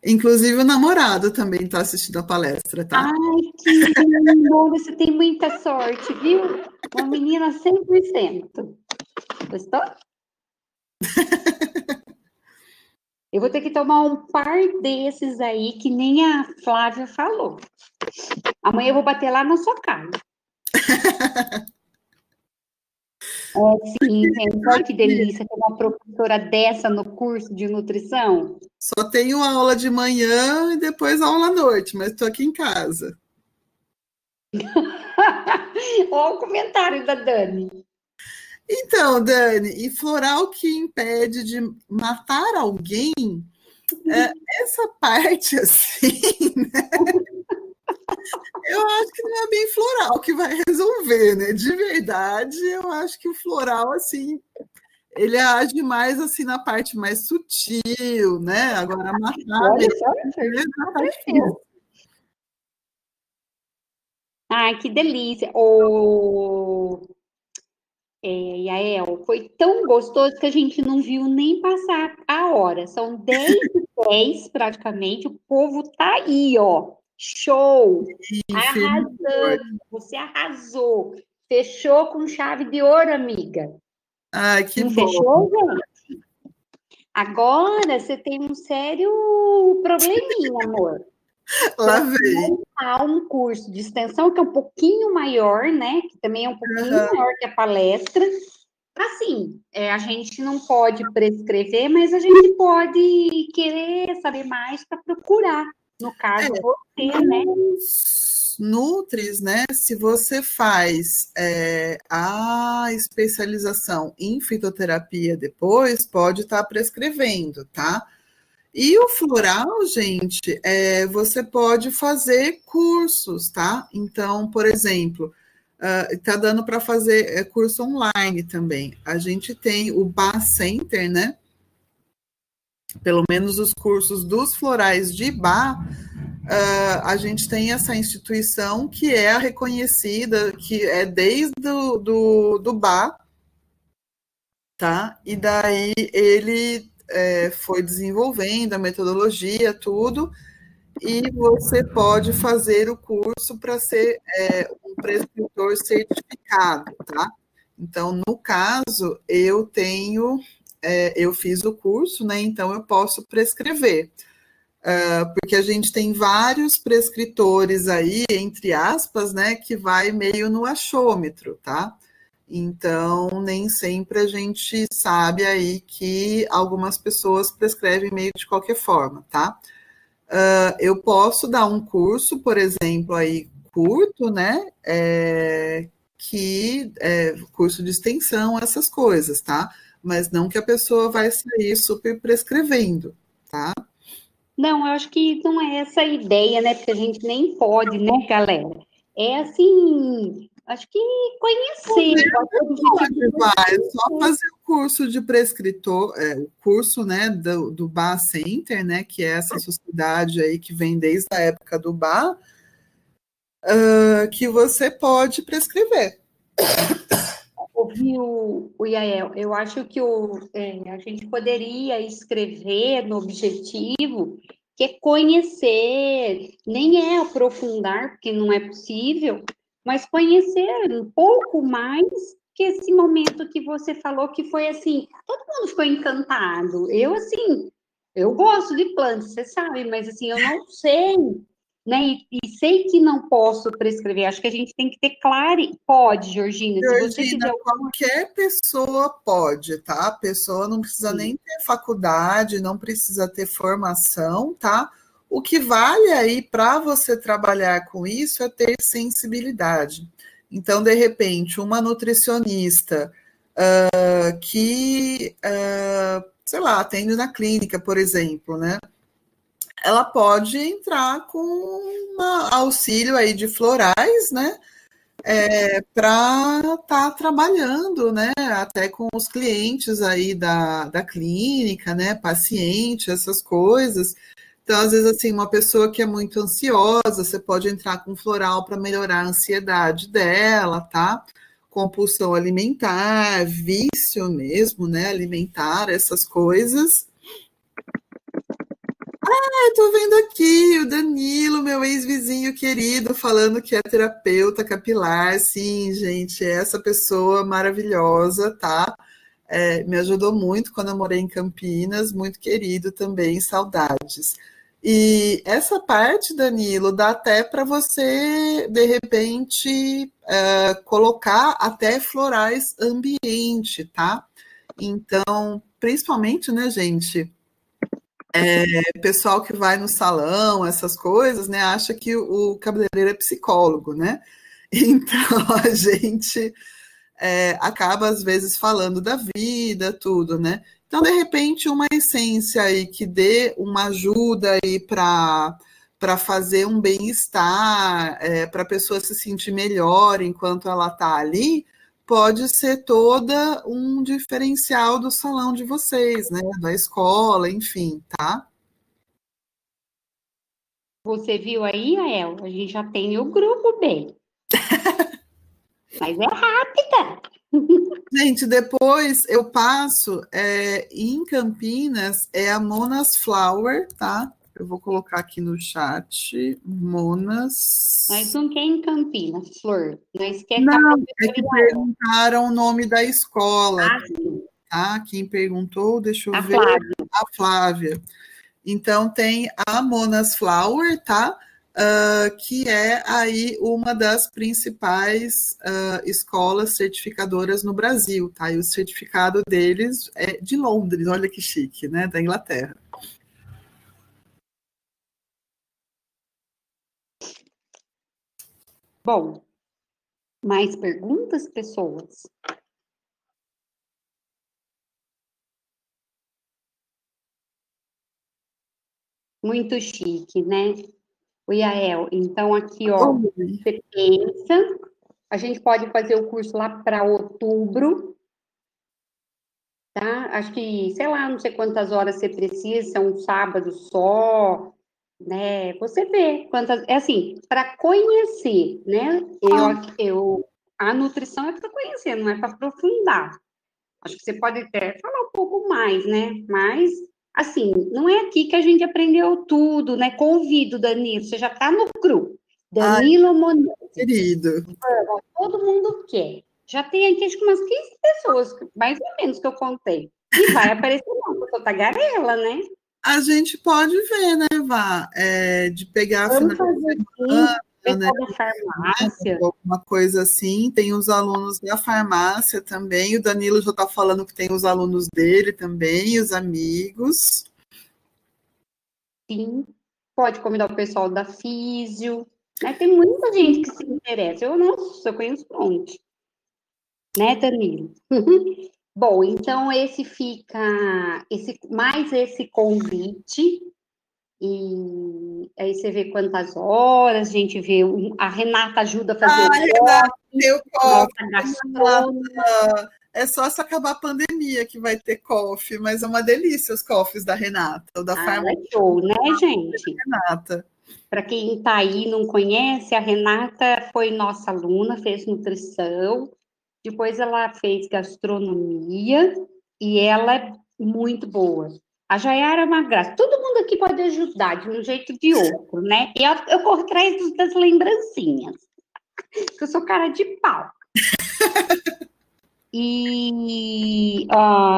Inclusive o namorado também está assistindo a palestra, tá? Ai, que lindo! Você tem muita sorte, viu? Uma menina 100%. Gostou? Eu vou ter que tomar um par desses aí, que nem a Flávia falou. Amanhã eu vou bater lá na sua casa. Sim, gente, olha que delícia ter uma professora dessa no curso de nutrição. Só tenho aula de manhã e depois aula à noite, mas estou aqui em casa. Olha o comentário da Dani. Então, Dani, e floral que impede de matar alguém, essa parte assim, né? Eu acho que não é bem floral que vai resolver, né? De verdade, eu acho que o floral, assim, ele age mais assim na parte mais sutil, né? Agora, matar Olha mesmo, só, tá difícil. ai, que delícia. Yael, foi tão gostoso que a gente não viu nem passar a hora. São 10h10 praticamente. O povo tá aí, ó. Show! E firme e forte. Arrasando! Você arrasou! Fechou com chave de ouro, amiga. Ai, que Não bom. fechou, gente? Agora você tem um sério probleminha, amor. Lá vem. Há um curso de extensão que é um pouquinho maior, né? Que também é um pouquinho maior que a palestra. Assim, a gente não pode prescrever, mas a gente pode querer saber mais para procurar. No caso, você, né? Nutris, né? Se você faz a especialização em fitoterapia depois, pode estar prescrevendo, tá? E o floral, gente, você pode fazer cursos, tá? Então, por exemplo, tá dando para fazer curso online também. A gente tem o Bar Center, né? Pelo menos os cursos dos florais de Bar, a gente tem essa instituição que é a reconhecida, que é desde do Bar, tá? E daí ele foi desenvolvendo a metodologia, tudo, e você pode fazer o curso para ser um prescritor certificado, tá? Então, no caso, eu fiz o curso, né? Então eu posso prescrever. Porque a gente tem vários prescritores aí, entre aspas, né, que vai meio no achômetro, tá? Então, nem sempre a gente sabe aí que algumas pessoas prescrevem meio de qualquer forma, tá? Eu posso dar um curso, por exemplo, aí curto, né? Curso de extensão, essas coisas, tá? Mas não que a pessoa vai sair super prescrevendo, tá? Não, eu acho que não é essa a ideia, né? Porque a gente nem pode, né, galera? É assim, acho que conhecer. Pode, vai, só fazer o curso de prescritor, o curso, né, do Bar Center, né, que é essa sociedade aí que vem desde a época do Bar, que você pode prescrever. Ouviu, o Yael? Eu acho que a gente poderia escrever no objetivo que é conhecer, nem é aprofundar, porque não é possível, mas conhecer um pouco mais que esse momento que você falou que foi assim, todo mundo ficou encantado. Eu, assim, eu gosto de plantas, você sabe, mas assim, eu não sei né? E sei que não posso prescrever, acho que a gente tem que ter claro. Pode, Georgina, se você Georgina, fizer. qualquer pessoa pode, tá? A pessoa não precisa nem ter faculdade, não precisa ter formação, tá? O que vale aí para você trabalhar com isso é ter sensibilidade. Então, de repente, uma nutricionista sei lá, atende na clínica, por exemplo, né? Ela pode entrar com um auxílio aí de florais, né? Para estar trabalhando, né? Até com os clientes aí da clínica, né? Paciente, essas coisas. Então, às vezes, assim, uma pessoa que é muito ansiosa, você pode entrar com floral para melhorar a ansiedade dela, tá? Compulsão alimentar, vício mesmo, né? Alimentar, essas coisas. Tô vendo aqui o Danilo, meu ex-vizinho querido, falando que é terapeuta capilar. Sim, gente, é essa pessoa maravilhosa, tá? Me ajudou muito quando eu morei em Campinas, muito querido também, saudades. E essa parte, Danilo, dá até para você, de repente, colocar até florais ambiente, tá? Então, principalmente, né, gente? Pessoal que vai no salão, essas coisas, né, acha que o cabeleireiro é psicólogo, né? Então a gente acaba às vezes falando da vida, tudo, né? Então, de repente, uma essência aí que dê uma ajuda aí para fazer um bem-estar, para a pessoa se sentir melhor enquanto ela está ali, pode ser toda um diferencial do salão de vocês, né? Da escola, enfim, tá? Você viu aí, Ael? A gente já tem o grupo bem. Mas é rápida. Gente, depois eu passo em Campinas, é a Monas Flower, tá? Eu vou colocar aqui no chat, Monas. Mas não quer em Campinas, Flor. Nós quer Não, é que capoeira. perguntaram o nome da escola, Ah, sim. tá? Quem perguntou, deixa eu A ver, Flávia. a Flávia. Então tem a Monas Flower, tá? Que é aí uma das principais escolas certificadoras no Brasil, tá? E o certificado deles é de Londres, olha que chique, né? Da Inglaterra. Bom, mais perguntas, pessoas? Muito chique, né? O Yael, então aqui, ó, Oi. você pensa, a gente pode fazer o curso lá para outubro, tá? Acho que, sei lá, não sei quantas horas você precisa, é um sábado só, né? Você vê quantas, é assim, para conhecer, né? A nutrição é para conhecer, não é para aprofundar. Acho que você pode até falar um pouco mais, né? Mas, assim, não é aqui que a gente aprendeu tudo, né? Convido, Danilo, você já está no grupo. Ai, Danilo Monete, querido. todo mundo quer. Já tem aqui, acho que umas 15 pessoas, mais ou menos, que eu contei. E vai aparecer, não, porque eu sou tagarela, né? A gente pode ver, né, Vá? De pegar a Vamos final fazer de sim, semana, né? pessoal da farmácia. Alguma coisa assim. Tem os alunos da farmácia também. O Danilo já está falando que tem os alunos dele também, os amigos. Sim, pode convidar o pessoal da Físio, né? Tem muita gente que se interessa. Nossa, eu conheço um monte, né, Danilo? Bom, então esse fica, mais esse convite, e aí você vê quantas horas, a gente vê, a Renata ajuda a fazer o Renata, eu nossa coffee. gastrônoma. É só se acabar a pandemia que vai ter coffee, mas é uma delícia os coffees da Renata, ou da Ela é farmácia show, né, gente? da Renata. Para quem está aí e não conhece, a Renata foi nossa aluna, fez nutrição, depois ela fez gastronomia e ela é muito boa. A Jaiara é uma graça. Todo mundo aqui pode ajudar de um jeito ou de outro, né? E eu corro atrás das lembrancinhas, porque eu sou cara de pau. E,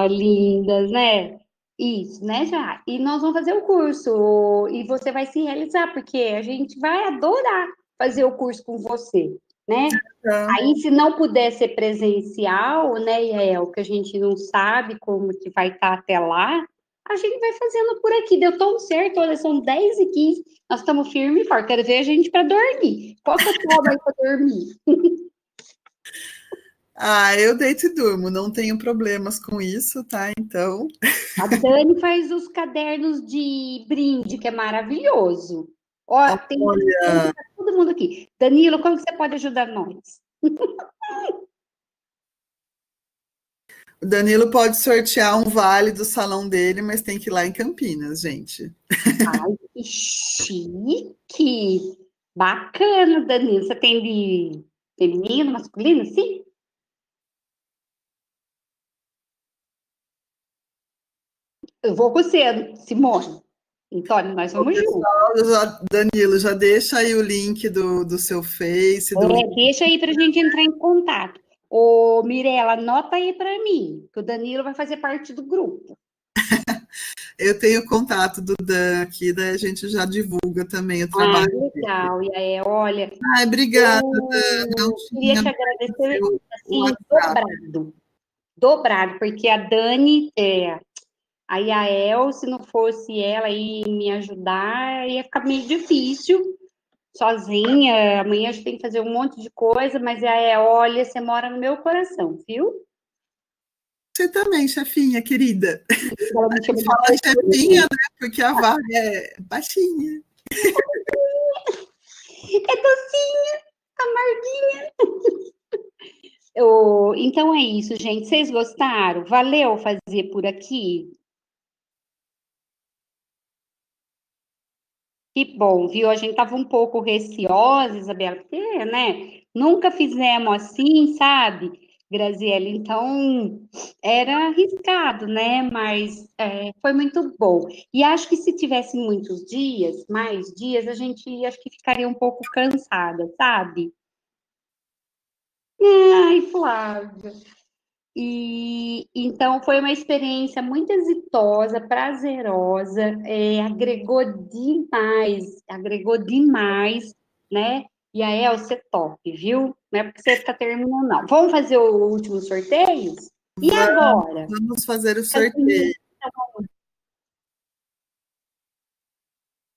lindas, né? Isso, né, já? E nós vamos fazer o curso, e você vai se realizar, porque a gente vai adorar fazer o curso com você, né? Tá. Aí, se não puder ser presencial, né, Yael, que a gente não sabe como que vai estar até lá, a gente vai fazendo por aqui. Deu tão certo, olha, são 10h15, nós estamos firmes e fortes. Quero ver a gente para dormir. Qual que é a hora aí para dormir? Ah, eu deito e durmo, não tenho problemas com isso, tá? Então, A Dani faz os cadernos de brinde, que é maravilhoso. Ó, tem olha, para todo mundo aqui. Danilo, como que você pode ajudar nós? o Danilo pode sortear um vale do salão dele, mas tem que ir lá em Campinas, gente. Ai, que chique! Bacana, Danilo. Você tem de feminino, masculino, sim? Eu vou com você, Simone. Antônio, nós O vamos juntos. pessoal, Danilo, já deixa aí o link do seu Face, do link. É, deixa aí para a gente entrar em contato. Ô, Mirella, anota aí para mim, que o Danilo vai fazer parte do grupo. Eu tenho contato do Dan aqui, daí a gente já divulga também o Ah, trabalho dele. legal. E aí, olha, Ai, obrigada, Dan. Não eu queria tinha te o agradecer, seu assim, WhatsApp. dobrado, porque a Dani, a Yael, se não fosse ela aí me ajudar, ia ficar meio difícil, sozinha. Amanhã a gente tem que fazer um monte de coisa, mas a Yael, olha, você mora no meu coração, viu? Você também, chefinha, querida. Ela me chama de Fala chefinha, chefinha. né? Porque a vaga é baixinha. É docinha, amarguinha. Então é isso, gente. Vocês gostaram? Valeu fazer por aqui? Que bom, viu? A gente estava um pouco receosa, Isabela, porque, né? Nunca fizemos assim, sabe, Graziela? Então, era arriscado, né? Mas foi muito bom. E acho que se tivesse muitos dias, mais dias, a gente acho que ficaria um pouco cansada, sabe? Ai, Flávia. E então foi uma experiência muito exitosa, prazerosa, agregou demais, né? E a Elsa é top, viu? Não é porque você está terminando, não. Vamos fazer o último sorteio? E agora? Vamos fazer o As sorteio. meninas,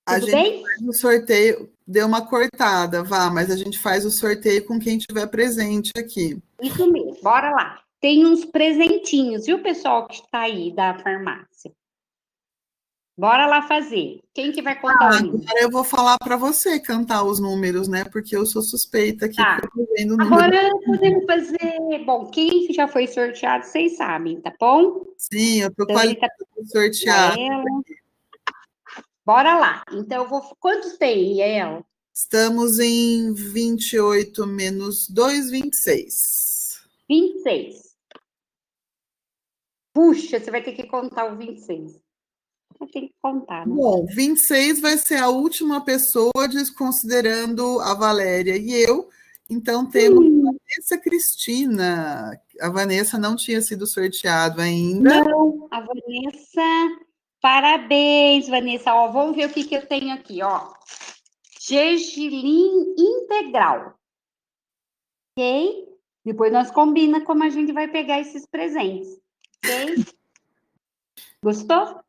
A tudo gente bem? faz o sorteio, deu uma cortada, vá, mas a gente faz o sorteio com quem tiver presente aqui. Isso mesmo, bora lá. Tem uns presentinhos, viu, pessoal que está aí da farmácia? Bora lá fazer. Quem que vai contar o número? Agora eu vou falar para você cantar os números, né? Porque eu sou suspeita aqui, porque Tá. eu tô vendo o número. Agora podemos fazer. Bom, quem já foi sorteado, vocês sabem, tá bom? Sim, eu tô com a Dani lista tá sorteada. ela. Bora lá. Então, eu vou. Quantos tem, Yael? Estamos em 28 menos 2, 26. 26. Puxa, você vai ter que contar o 26. Vai ter que contar, né? Bom, 26 vai ser a última pessoa, desconsiderando a Valéria e eu. Então, temos a Vanessa Cristina. A Vanessa não tinha sido sorteada ainda. Não, a Vanessa. Parabéns, Vanessa. Ó, vamos ver o que eu tenho aqui, ó. Gergelim integral. Ok? Depois nós combina como a gente vai pegar esses presentes. Ok? Gostou?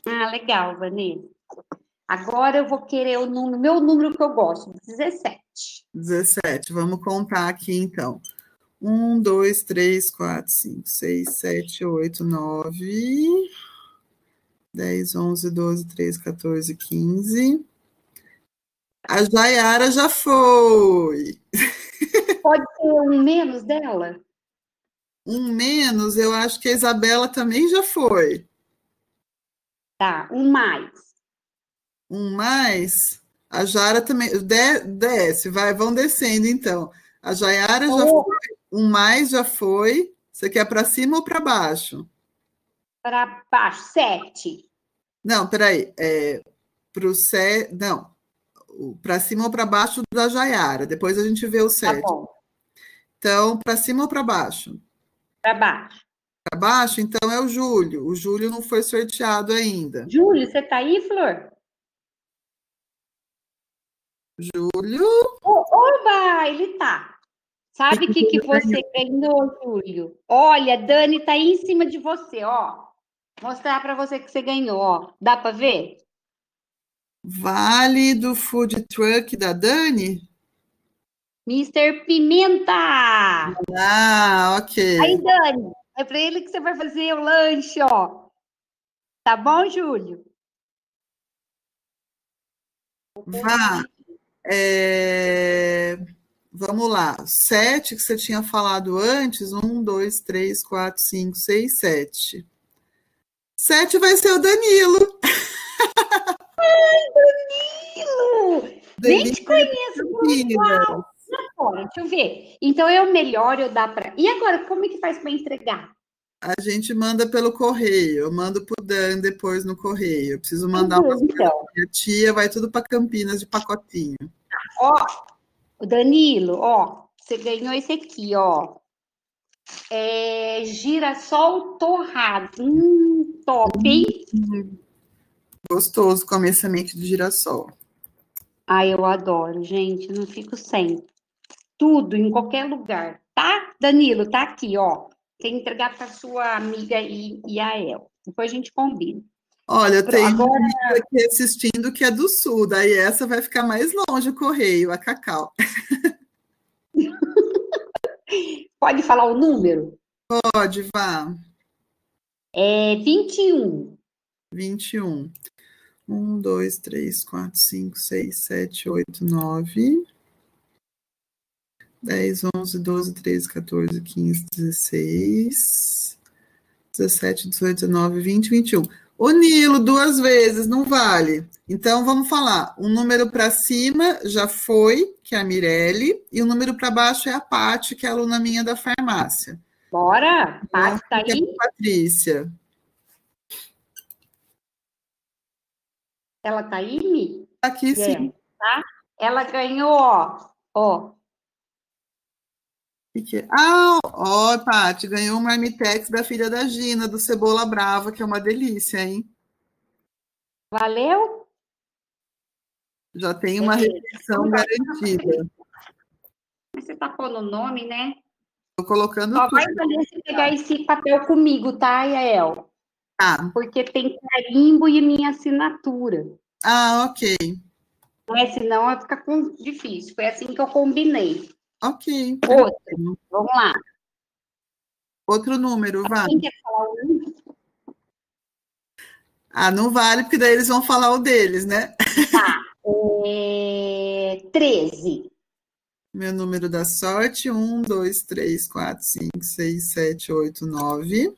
Ah, legal, Vanessa. Agora eu vou querer o número, meu número que eu gosto, 17. 17. Vamos contar aqui, então. 1, 2, 3, 4, 5, 6, 7, 8, 9, 10, 11, 12, 13, 14, 15. A Jaiara já foi. Pode ser um menos dela? Um menos, eu acho que a Isabela também já foi. Tá, um mais. Um mais, a Jara também. Desce, vai, vão descendo então. A Jaiara já Ou foi. Um mais já foi. Você quer para cima ou para baixo? para baixo, 7. Não, peraí. Pro não, para cima ou para baixo da Jaiara. Depois a gente vê o Tá 7. bom, Então, para cima ou para baixo? para baixo. para baixo, então é o Júlio. O Júlio não foi sorteado ainda. Júlio, você tá aí, Flor? Júlio. Oba, ele tá. Sabe o que você ganhou, Júlio? Olha, Dani tá aí em cima de você, ó. Mostrar para você que você ganhou, ó. Dá para ver? Vale do Food Truck da Dani? Mister Pimenta! Ah, ok. Aí, Dani, é para ele que você vai fazer o lanche, ó. Tá bom, Júlio? Vá. Vamos lá. 7 que você tinha falado antes. 1, 2, 3, 4, 5, 6, 7. 7 vai ser o Danilo. Danilo! Nem te Delícia de conheço, Campinas. agora, deixa eu ver. Então, eu melhor, eu dá para. E agora, como é que faz para entregar? A gente manda pelo correio. Eu mando pro Dan depois no correio. Eu preciso mandar umas coisas Então, pra minha tia. Vai tudo para Campinas de pacotinho. ó, o Danilo, ó, você ganhou esse aqui, ó. É girassol torrado. Top, hein? Gostoso comer semente de girassol. Ai, eu adoro, gente, não fico sem. Tudo, em qualquer lugar, tá? Danilo, tá aqui, ó. Tem que entregar para sua amiga e a El. Depois a gente combina. Olha, tem um Agora, amigo aqui assistindo que é do sul, daí essa vai ficar mais longe o correio, a Cacau. pode falar o número? Pode, vá. É 21. 21. 1, 2, 3, 4, 5, 6, 7, 8, 9, 10, 11, 12, 13, 14, 15, 16, 17, 18, 19, 20, 21. O Nilo, 2 vezes, não vale. Então, vamos falar. Um número para cima já foi, que é a Mirelle, e o número para baixo é a Paty, que é a aluna minha da farmácia. Bora? Então, Paty tá fica aí? para Patrícia. Ela tá aí, Mi? Aqui É, sim. tá? Ela ganhou, ó. Que é? Ah, ó, Paty, ganhou um marmitex da filha da Gina, do Cebola Brava, que é uma delícia, hein? Valeu? Já tem uma Beleza. refeição garantida. Mas você tá pondo o nome, né? Tô colocando Só tudo. vai valer se pegar esse papel comigo, tá, Yael? Tá. Porque tem carimbo e minha assinatura. Ah, ok. Né? Senão vai ficar difícil. Foi assim que eu combinei. Ok, Outra, tranquilo. vamos lá. Outro número, vai. Quem quer falar o número? Ah, não vale, porque daí eles vão falar o deles, né? 13. Meu número da sorte: 1, 2, 3, 4, 5, 6, 7, 8, 9,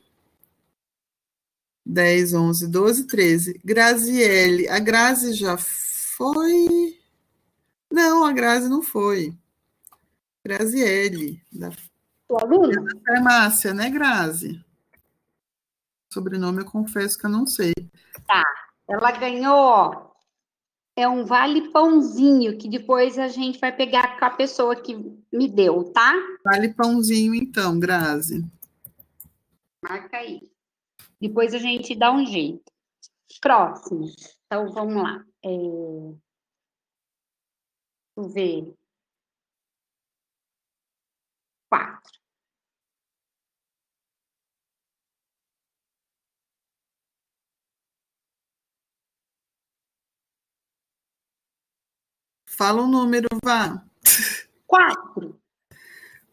10, 11, 12, 13. Graziele. A Grazi já foi? Não, a Grazi não foi. Graziele, da Sua aluna? farmácia, né, Grazi? Sobrenome eu confesso que eu não sei. Tá. Ela ganhou, é um vale pãozinho, que depois a gente vai pegar com a pessoa que me deu, tá? Vale pãozinho, então, Grazi. Marca aí. Depois a gente dá um jeito. Próximo. Então, vamos lá. Deixa eu ver. 4. Fala um número, vá. 4.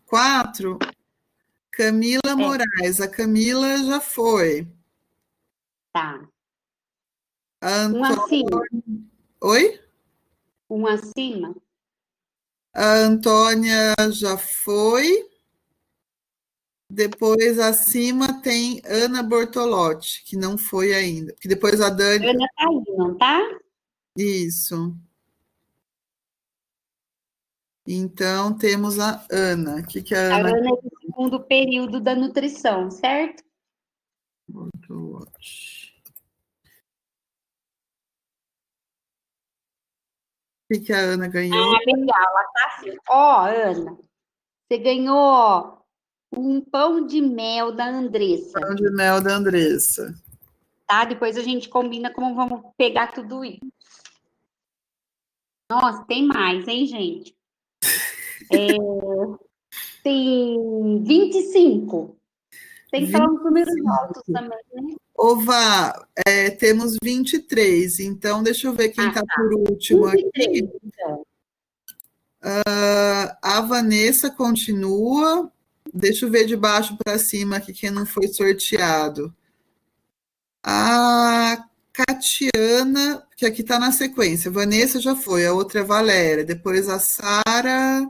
4. Camila Moraes. A Camila já foi. Tá. A Um acima. Oi? Um acima. A Antônia já foi. Depois, acima, tem Ana Bortolotti, que não foi ainda. Que depois a Dani. Ana tá aí, não tá? Isso. Então, temos a Ana. O que, que a A Ana Ana é do segundo período da nutrição, certo? Bortolotti? O que, que a Ana ganhou? Ah, legal, ela tá assim. Ó, Ana, você ganhou Um pão de mel da Andressa. Pão de mel da Andressa. Tá? Depois a gente combina como vamos pegar tudo isso. Nossa, tem mais, hein, gente? Tem 25. Tem que falar uns números altos também, né? Ova, temos 23, então deixa eu ver quem está por último 23, aqui. então. A Vanessa continua. Deixa eu ver de baixo para cima aqui quem não foi sorteado. A Catiana, que aqui está na sequência. Vanessa já foi, a outra é a Valéria. Depois a Sara.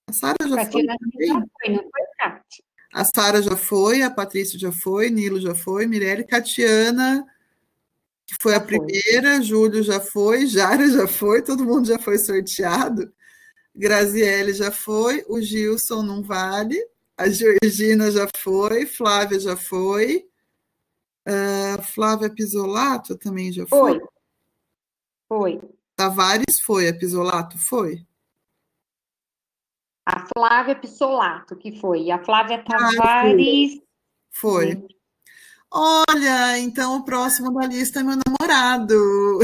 A Sara já Catiana foi? Já foi, não foi, Cati? A Sara já foi, a Patrícia já foi, Nilo já foi, Mirelle, Catiana, que foi a primeira, Júlio já foi, Jara já foi, todo mundo já foi sorteado. Graziele já foi, o Gilson não vale, a Georgina já foi, Flávia já foi, Flávia Pisolato também já foi. Foi. Tavares foi, a Pisolato foi. A Flávia Pissolato, que foi. E a Flávia Tavares... Foi. Olha, então o próximo da lista é meu namorado.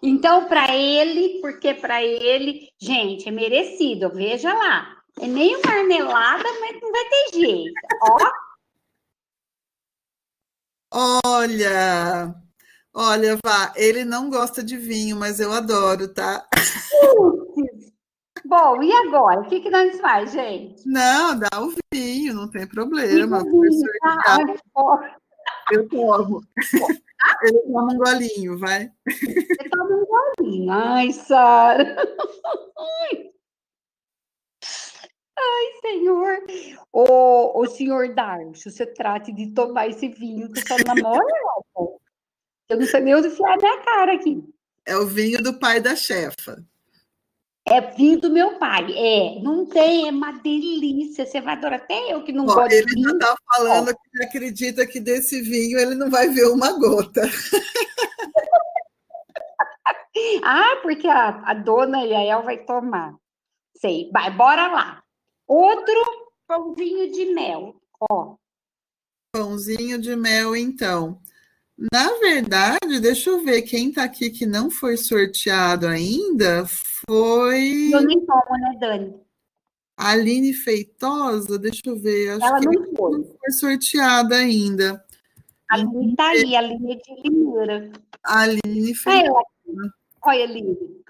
Então, para ele, porque para ele, gente, é merecido, veja lá. É meio marmelada, mas não vai ter jeito. Olha, Vá, ele não gosta de vinho, mas eu adoro, tá? Bom, e agora? O que nós faz, gente? Não, dá o vinho, não tem problema. Eu tomo. Ele toma um golinho, vai. Você toma um golinho. Ai, Sara. Ai, senhor. O senhor Darcio, você trate de tomar esse vinho que só namora. Eu não sei nem onde enfiar a minha cara aqui. É o vinho do pai da chefa. É vinho do meu pai. Não tem, é uma delícia. Você vai adorar. Até eu que não gosto de vinho. Ele já está falando que acredita que desse vinho ele não vai ver uma gota. Porque a dona Yael vai tomar. Sei. Vai, bora lá. Outro pãozinho de mel. Pãozinho de mel, então. Na verdade, deixa eu ver, quem está aqui que não foi sorteado ainda foi... Eu nem tomo, né, Dani? A Aline Feitosa, deixa eu ver, acho ela que não foi sorteada ainda. A Aline está aí, a Aline é de Limeira. A Aline Feitosa. Olha, Aline,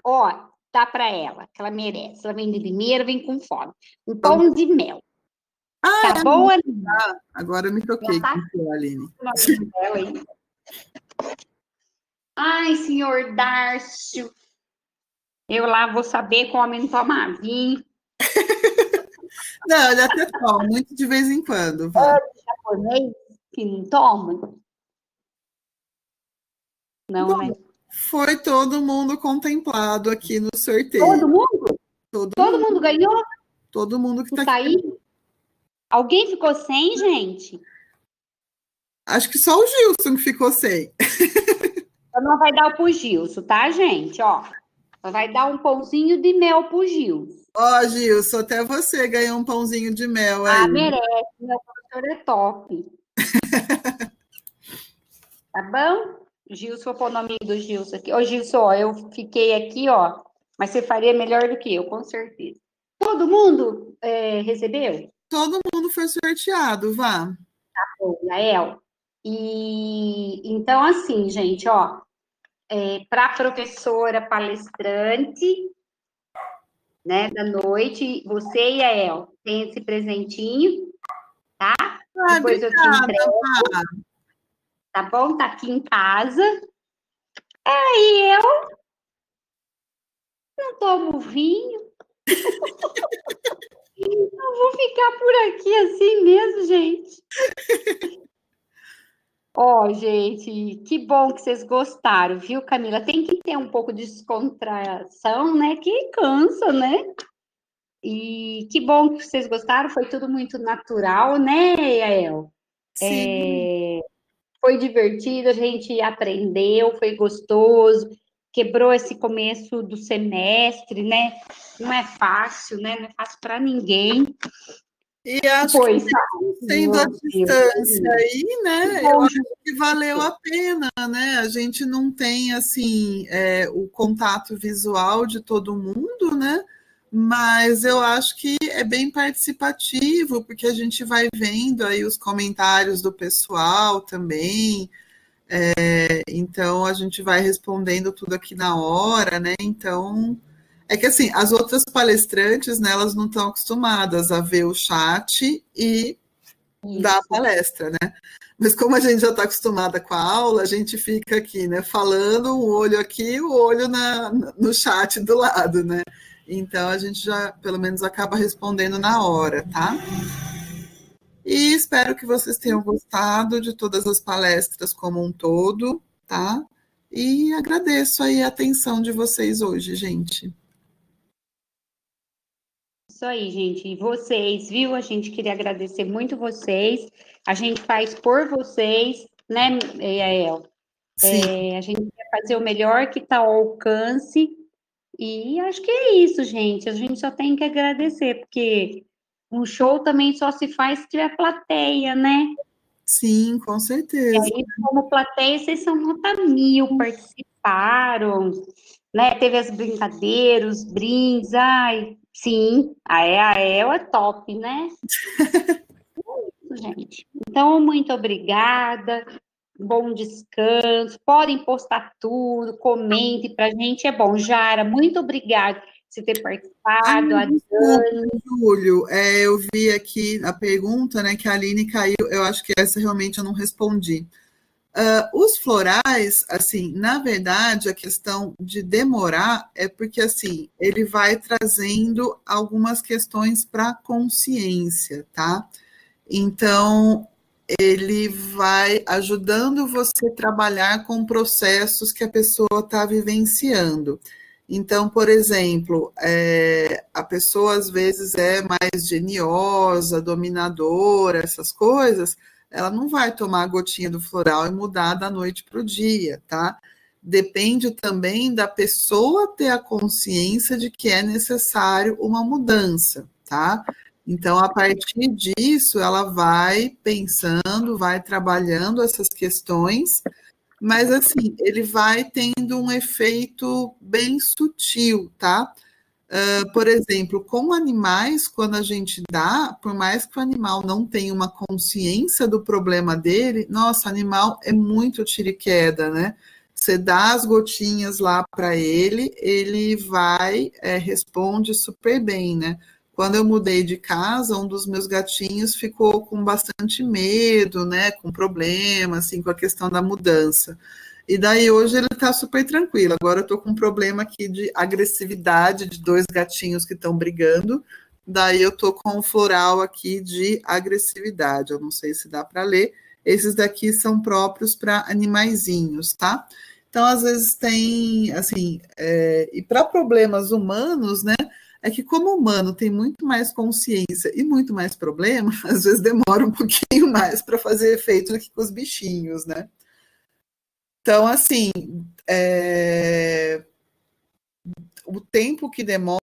dá para ela, que ela merece. Ela vem de Limeira, vem com fome. Um pão de mel. Tá bom, Aline? Agora eu me toquei com a Aline. Ai, senhor Darcio, eu lá vou saber como homem tomar vinho. Não, ele até toma, muito de vez em quando. Vai. Japonês que não toma? Não, né? Foi todo mundo contemplado aqui no sorteio. Todo mundo? Todo mundo ganhou? Todo mundo que está aqui. Alguém ficou sem, gente? Acho que só o Gilson que ficou sem. Não vai dar pro Gilson, tá, gente? Vai dar um pãozinho de mel pro Gilson. Gilson, até você ganhou um pãozinho de mel aí. Merece, meu professor é top. Tá bom? Gilson, vou pôr o nome do Gilson aqui. Gilson, eu fiquei aqui, mas você faria melhor do que eu, com certeza. Todo mundo recebeu? Todo mundo foi sorteado, Vá. Tá bom, Yael. E então, assim, gente, para a professora palestrante, né, da noite, você e a El tem esse presentinho, tá? Depois obrigada, eu te entrego. Tá bom? Tá aqui em casa. Aí eu não tomo vinho. Eu vou ficar por aqui assim mesmo, gente. Gente, que bom que vocês gostaram, viu, Camila? Tem que ter um pouco de descontração, né? Que cansa, né? E que bom que vocês gostaram, foi tudo muito natural, né, Yael? Sim. Foi divertido, a gente aprendeu, foi gostoso. quebrou esse começo do semestre, né? Não é fácil, né? Não é fácil para ninguém. E acho que sendo a distância aí, né? Eu acho que valeu a pena, né? A gente não tem assim o contato visual de todo mundo, né? Mas eu acho que é bem participativo, porque a gente vai vendo aí os comentários do pessoal também. Então a gente vai respondendo tudo aqui na hora, né? Então é que assim, as outras palestrantes, né, elas não estão acostumadas a ver o chat e dar a palestra, né? Mas como a gente já está acostumada com a aula, a gente fica aqui, né, falando, um olho aqui, o olho no chat do lado, né? Então a gente já, pelo menos, acaba respondendo na hora, tá? E espero que vocês tenham gostado de todas as palestras como um todo, tá? E agradeço aí a atenção de vocês hoje, gente. Isso aí, gente. E vocês, viu? A gente queria agradecer muito vocês. A gente faz por vocês, né, Yael? Sim. A gente quer fazer o melhor que está ao alcance. E acho que é isso, gente. A gente só tem que agradecer, porque um show também só se faz se tiver plateia, né? Sim, com certeza. E aí, como plateia, vocês são nota 1000, participaram, né? Teve as brincadeiras, os brindes, ai, sim, a EAEL é top, né? Gente. Então, muito obrigada, bom descanso, podem postar tudo, comente pra gente, é bom. Jara, muito obrigada por você ter participado, a Desculpa, Dani. Júlio, eu vi aqui a pergunta, né, que a Aline caiu, eu acho que essa realmente eu não respondi. Os florais, assim, na verdade, a questão de demorar é porque, assim, ele vai trazendo algumas questões para a consciência, tá? Então, ele vai ajudando você a trabalhar com processos que a pessoa está vivenciando. Então, por exemplo, a pessoa às vezes é mais geniosa, dominadora, essas coisas, ela não vai tomar a gotinha do floral e mudar da noite para o dia, tá? Depende também da pessoa ter a consciência de que é necessário uma mudança, tá? Então, a partir disso, ela vai pensando, vai trabalhando essas questões, mas assim, ele vai tendo um efeito bem sutil, tá? Por exemplo, com animais, quando a gente dá, por mais que o animal não tenha uma consciência do problema dele, nossa, animal é muito tiro e queda, né? Você dá as gotinhas lá para ele, ele vai, responde super bem, né? Quando eu mudei de casa, um dos meus gatinhos ficou com bastante medo, né? Com problema, assim, com a questão da mudança. E daí hoje ele está super tranquilo. Agora eu estou com um problema aqui de agressividade de dois gatinhos que estão brigando. Daí eu estou com um floral aqui de agressividade. Eu não sei se dá para ler. Esses daqui são próprios para animaizinhos, tá? Então, às vezes tem, assim, e para problemas humanos, né? É que como o humano tem muito mais consciência e muito mais problema, às vezes demora um pouquinho mais para fazer efeito do que com os bichinhos, né? Então, assim, o tempo que demora